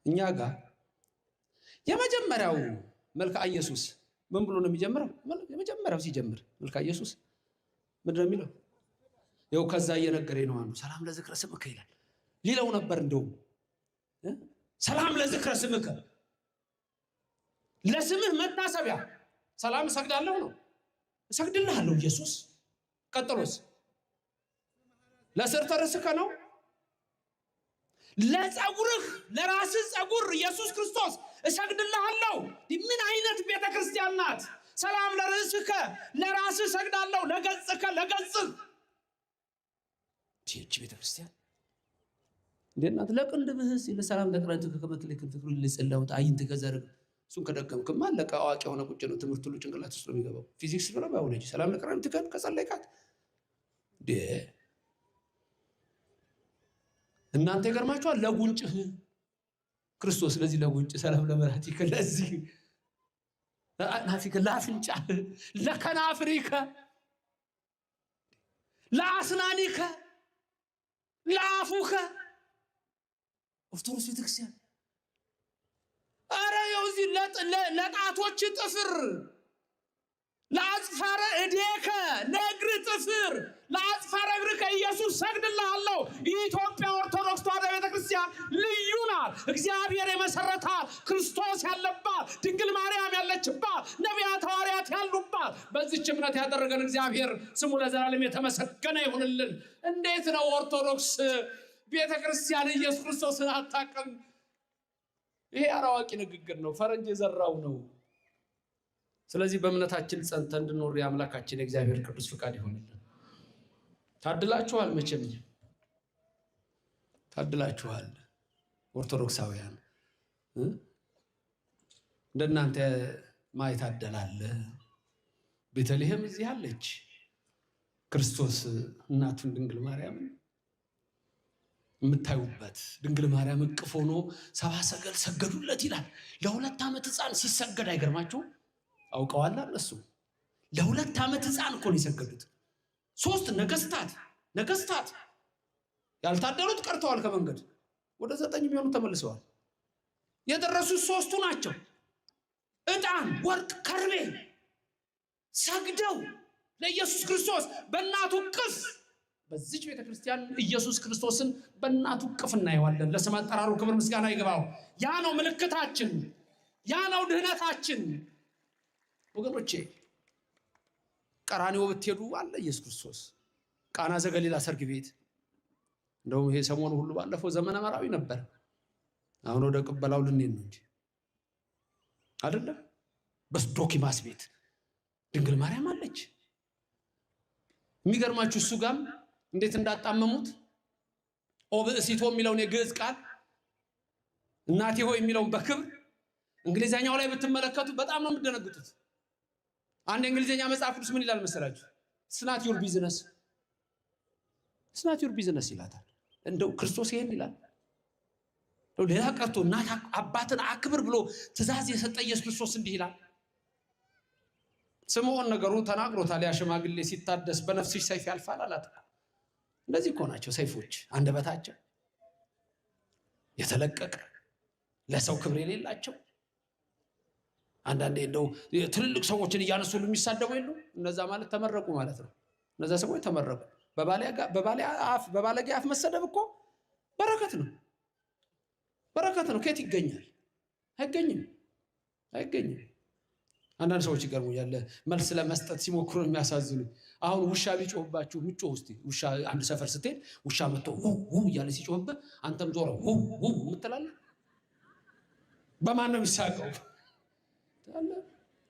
እኛ ጋር የመጀመሪያው መልክዓ ኢየሱስ ምን ብሎ ነው የሚጀምረው? የመጀመሪያው ሲጀምር መልክዓ ኢየሱስ ምንድን ነው የሚለው? ይኸው ከዛ እየነገረኝ ነው አንዱ ሰላም ለዝክረ ስምከ ይላል። ሊለው ነበር እንደውም ሰላም ለዝክረ ስምከ፣ ለስምህ መታሰቢያ ሰላም እሰግዳለሁ ነው። እሰግድልሃለሁ ኢየሱስ። ቀጥሎስ ለስርተ ርእስከ ነው። ለጸጉርህ ለራስህ ጸጉር ኢየሱስ ክርስቶስ እሰግድልሃለሁ። ምን አይነት ቤተክርስቲያን ናት? ሰላም ለርእስከ፣ ለራስህ እሰግዳለሁ፣ ለገጽከ ለገጽህ። ይህች ቤተክርስቲያን እንደናት ለቅንድብህስ ለሰላም ለቅረንትከ ከመትለክ ፍቅሩ ለጸላውት አይንት ከዘርግ እሱን ከደገምክማ አለቀ። አዋቂ የሆነ ቁጭ ነው ትምህርት ሁሉ ጭንቅላት ውስጥ ነው የሚገባው። ፊዚክስ ነው ባዮሎጂ። ሰላም ለቅረንትከ ከጸለይካት እናንተ ይገርማችኋል። ለጉንጭህ ክርስቶስ ለዚህ ለጉንጭ ሰላም ለመራቲከ፣ ለዚህ ናፊከ፣ ለአፍንጫ፣ ለከናፍሪከ፣ ለአስናኒከ፣ ለአፉከ። ኦርቶዶክስ ቤተክርስቲያን አረ የውዚ ለጣቶች ጥፍር፣ ለአጽፋረ እዴከ፣ ለእግር ጥፍር፣ ለአጽፋረ እግርከ ኢየሱስ ሰግድልሃለሁ። የኢትዮጵያ ኦርቶዶክስ ተዋሕዶ ቤተክርስቲያን ልዩ ናት። እግዚአብሔር የመሰረታት፣ ክርስቶስ ያለባት፣ ድንግል ማርያም ያለችባት፣ ነቢያት ሐዋርያት ያሉባት፣ በዚህች እምነት ያደረገን እግዚአብሔር ስሙ ለዘላለም የተመሰገነ ይሁንልን። እንዴት ነው ኦርቶዶክስ ቤተክርስቲያን ኢየሱስ ክርስቶስን አታውቅም? ይሄ አላዋቂ ንግግር ነው፣ ፈረንጅ የዘራው ነው። ስለዚህ በእምነታችን ጸንተን እንድንኖር የአምላካችን የእግዚአብሔር ቅዱስ ፍቃድ ይሆንልን። ታድላችኋል፣ መቼም ታድላችኋል ኦርቶዶክሳውያን። እንደናንተ ማይታደላለ ቤተልሔም እዚህ አለች። ክርስቶስ እናቱን ድንግል ማርያምን የምታዩበት ድንግል ማርያም እቅፍ ሆኖ ሰብአ ሰገል ሰገዱለት ይላል። ለ2 ዓመት ሕፃን ሲሰገድ አይገርማችሁም? አውቀዋል እነሱ። ለ2 ዓመት ሕፃን እኮ ነው የሰገዱት። 3 ነገስታት ያልታደሉት ቀርተዋል። ከመንገድ ወደ 9 የሚሆኑ ተመልሰዋል። የደረሱት 3ቱ ናቸው። ዕጣን፣ ወርቅ፣ ከርቤ ሰግደው ለኢየሱስ ክርስቶስ በእናቱ እቅፍ። በዚች ቤተክርስቲያን ኢየሱስ ክርስቶስን በእናቱ እቅፍ እናየዋለን። ለስም አጠራሩ ክብር ምስጋና ይግባው። ያ ነው ምልክታችን። ያ ነው ድህነታችን ወገኖቼ። ቀራንዮ ብትሄዱ አለ ኢየሱስ ክርስቶስ። ቃና ዘገሊላ ሰርግ ቤት እንደውም ይሄ ሰሞኑ ሁሉ ባለፈው ዘመነ መራዊ ነበር። አሁን ወደ ቅበላው ልንሄድ ነው እንጂ አይደለም። በዶኪማስ ቤት ድንግል ማርያም አለች። የሚገርማችሁ እሱ ጋም እንዴት እንዳጣመሙት ኦብእሲቶ የሚለውን የግዕዝ ቃል እናቴ ሆይ የሚለውን በክብር እንግሊዘኛው ላይ ብትመለከቱ በጣም ነው የምትደነግጡት። አንድ እንግሊዘኛ መጽሐፍ ቅዱስ ምን ይላል መሰላችሁ? ስናት ዩር ቢዝነስ፣ ስናት ዩር ቢዝነስ ይላታል። እንደው ክርስቶስ ይሄን ይላል። ሌላ ቀርቶ እናት አባትን አክብር ብሎ ትእዛዝ የሰጠ ኢየሱስ ክርስቶስ እንዲህ ይላል። ስምዖን ነገሩ ተናግሮታል። ያ ሽማግሌ ሲታደስ በነፍስሽ ሰይፍ ያልፋል አላት። እንደዚህ እኮ ናቸው ሰይፎች፣ አንደበታቸው የተለቀቀ ለሰው ክብር የሌላቸው። አንዳንዴ እንደው ትልልቅ ሰዎችን እያነሱ የሚሳደቡ የሉ፣ እነዛ ማለት ተመረቁ ማለት ነው። እነዛ ሰዎች ተመረቁ። በባለጌ አፍ መሰደብ እኮ በረከት ነው፣ በረከት ነው። ከየት ይገኛል? አይገኝም፣ አይገኝም። አንዳንድ ሰዎች ይገርሙኛል፣ መልስ ለመስጠት ሲሞክሩ የሚያሳዝኑ። አሁን ውሻ ቢጮህባችሁ ምጮህ እስቲ። ውሻ አንድ ሰፈር ስትሄድ ውሻ መጥቶ ው እያለ ሲጮህብህ አንተም ዞረ ው የምትላለህ። በማን ነው የሚሳቀው?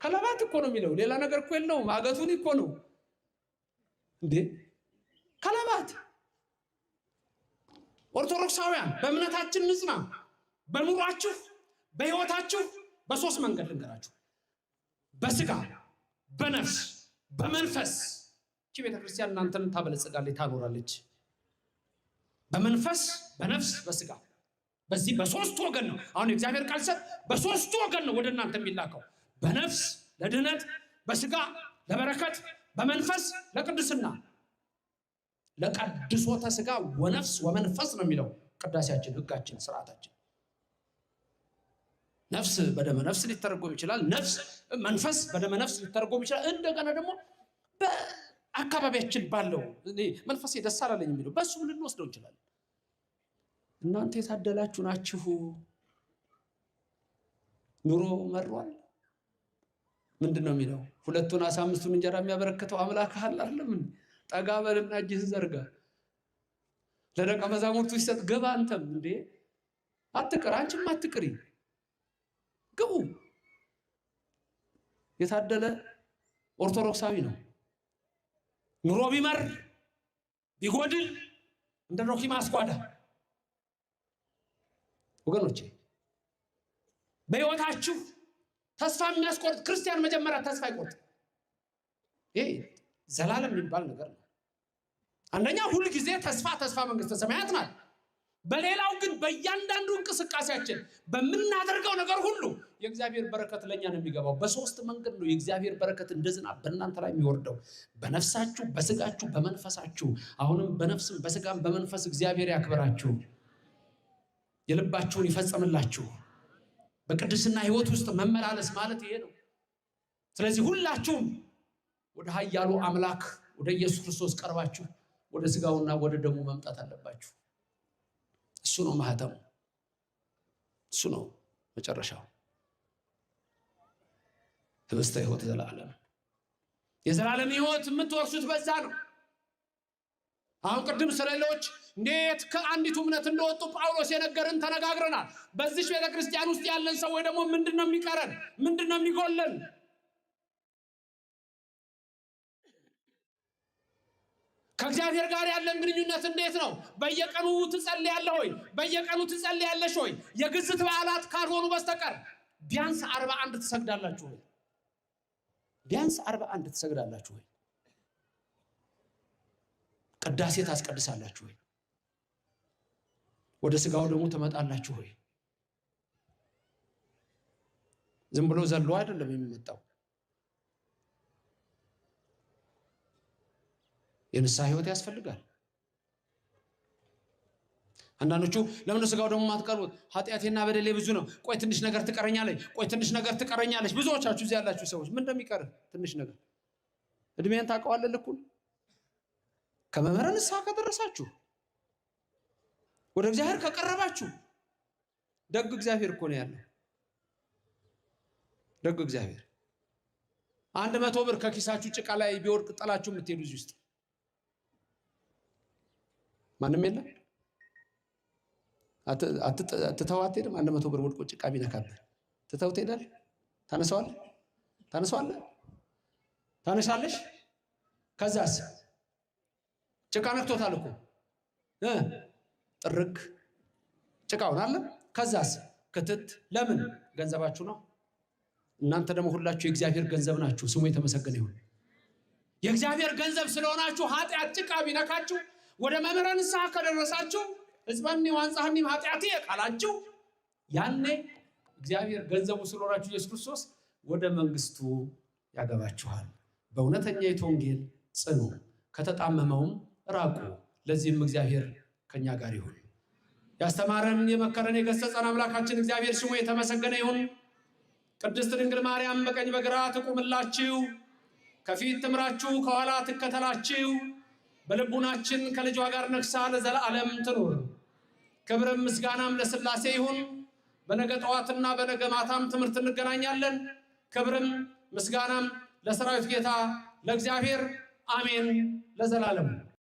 ከለባት እኮ ነው የሚለው፣ ሌላ ነገር እኮ የለውም። አገቱን እኮ ነው እንዴ ከለባት። ኦርቶዶክሳውያን በእምነታችን ንጽና። በኑሯችሁ በህይወታችሁ በሶስት መንገድ ልንገራችሁ፣ በስጋ በነፍስ በመንፈስ። እቺ ቤተክርስቲያን እናንተን ታበለጽጋለች፣ ታኖራለች። በመንፈስ በነፍስ በስጋ። በዚህ በሶስቱ ወገን ነው። አሁን የእግዚአብሔር ቃል ሰጥ በሶስቱ ወገን ነው ወደ እናንተ የሚላከው። በነፍስ ለድህነት፣ በስጋ ለበረከት፣ በመንፈስ ለቅድስና። ለቀድሶተ ስጋ ወነፍስ ወመንፈስ ነው የሚለው ቅዳሴያችን፣ ህጋችን፣ ስርዓታችን። ነፍስ በደመ ነፍስ ሊተረጎም ይችላል። ነፍስ መንፈስ በደመ ነፍስ ሊተረጎም ይችላል። እንደገና ደግሞ በአካባቢያችን ባለው መንፈሴ ደስ አላለኝ የሚለው በሱ ልንወስደው እንችላለን። እናንተ የታደላችሁ ናችሁ። ኑሮ መሯል። ምንድን ነው የሚለው? 2 ዓሣ 5 እንጀራ የሚያበረክተው አምላክ አለ አይደለም? ጠጋ በልና እጅህን ዘርጋ ለደቀ መዛሙርቱ ሲሰጥ ገባ። አንተም እንዴ አትቅር፣ አንቺም አትቅሪ፣ ግቡ። የታደለ ኦርቶዶክሳዊ ነው። ኑሮ ቢመር ቢጎድል እንደ ዶኪማስ ጓዳ። ወገኖቼ በህይወታችሁ ተስፋ የሚያስቆርጥ ክርስቲያን መጀመሪያ ተስፋ አይቆርጥ። ይሄ ዘላለም የሚባል ነገር ነው። አንደኛ ሁል ጊዜ ተስፋ መንግስተ ሰማያት ናት። በሌላው ግን በእያንዳንዱ እንቅስቃሴያችን በምናደርገው ነገር ሁሉ የእግዚአብሔር በረከት ለኛ ነው የሚገባው። በሶስት መንገድ ነው የእግዚአብሔር በረከት እንደ ዝናብ በእናንተ ላይ የሚወርደው፣ በነፍሳችሁ፣ በስጋችሁ፣ በመንፈሳችሁ። አሁንም በነፍስም በስጋም በመንፈስ እግዚአብሔር ያክብራችሁ፣ የልባችሁን ይፈጽምላችሁ። በቅድስና ህይወት ውስጥ መመላለስ ማለት ይሄ ነው። ስለዚህ ሁላችሁም ወደ ኃያሉ አምላክ ወደ ኢየሱስ ክርስቶስ ቀርባችሁ ወደ ስጋውና ወደ ደሙ መምጣት አለባችሁ። እሱ ነው ማህተሙ፣ እሱ ነው መጨረሻው። ህብስተ ሕይወት ዘላለም፣ የዘላለም ህይወት የምትወርሱት በዛ ነው። አሁን ቅድም ስለሌሎች እንዴት ከአንዲቱ እምነት እንደወጡ ጳውሎስ የነገርን ተነጋግረናል። በዚህ ቤተክርስቲያን ውስጥ ያለን ሰዎች ደግሞ ምንድነው የሚቀረን? ምንድነው የሚጎለን? ከእግዚአብሔር ጋር ያለን ግንኙነት እንዴት ነው? በየቀኑ ትጸልያለህ ወይ? በየቀኑ ትጸልያለሽ ወይ? የግዝት በዓላት ካልሆኑ በስተቀር ቢያንስ 41 ትሰግዳላችሁ ወይ? ቢያንስ 41 ትሰግዳላችሁ ወይ? ቅዳሴ ታስቀድሳላችሁ ወይ? ወደ ስጋው ደግሞ ትመጣላችሁ ወይ? ዝም ብሎ ዘሎ አይደለም የሚመጣው። የንስሐ ህይወት ያስፈልጋል። አንዳንዶቹ ለምን ስጋው ደግሞ ማትቀርቡት? ኃጢአቴና በደሌ ብዙ ነው፣ ቆይ ትንሽ ነገር ትቀረኛለች፣ ቆይ ትንሽ ነገር ትቀረኛለች። ብዙዎቻችሁ እዚህ ያላችሁ ሰዎች ምን እንደሚቀር ትንሽ ነገር እድሜን ታውቀዋለህ። ልኩን ከመምህረ ንስሐ ከደረሳችሁ ወደ እግዚአብሔር ከቀረባችሁ ደግ እግዚአብሔር እኮ ነው ያለው። ደግ እግዚአብሔር 100 ብር ከኪሳችሁ ጭቃ ላይ ቢወድቅ ጥላችሁ የምትሄዱ እዚህ ውስጥ ማንም የለም። አትተው አትሄድም። 100 ብር ወድቆ ጭቃ ቢነካብህ ትተው ትሄዳለህ? ታነሳዋለህ? ታነሳለሽ? ከዛስ ጭቃ ነክቶታል እኮ ጥርግ ጭቃውን አለ። ከዛስ ክትት። ለምን? ገንዘባችሁ ነው። እናንተ ደግሞ ሁላችሁ የእግዚአብሔር ገንዘብ ናችሁ። ስሙ የተመሰገነ ይሁን። የእግዚአብሔር ገንዘብ ስለሆናችሁ ኃጢአት ጭቃ ቢነካችሁ ወደ መምህረ ንስሐ ከደረሳችሁ ሕዝበኒ ወአንጻሐኒ ኃጢአቴ ቃላችሁ ያኔ እግዚአብሔር ገንዘቡ ስለሆናችሁ ኢየሱስ ክርስቶስ ወደ መንግስቱ ያገባችኋል። በእውነተኛይቱ ወንጌል ጽኑ፣ ከተጣመመውም ራቁ። ለዚህም እግዚአብሔር ከኛ ጋር ይሁን። ያስተማረን የመከረን የገሰጸን አምላካችን እግዚአብሔር ስሙ የተመሰገነ ይሁን። ቅድስት ድንግል ማርያም በቀኝ በግራ ትቁምላችሁ፣ ከፊት ትምራችሁ፣ ከኋላ ትከተላችሁ። በልቡናችን ከልጇ ጋር ነግሳ ለዘላለም ትኑር። ክብርም ምስጋናም ለሥላሴ ይሁን። በነገ ጠዋትና በነገ ማታም ትምህርት እንገናኛለን። ክብርም ምስጋናም ለሰራዊት ጌታ ለእግዚአብሔር አሜን ለዘላለም።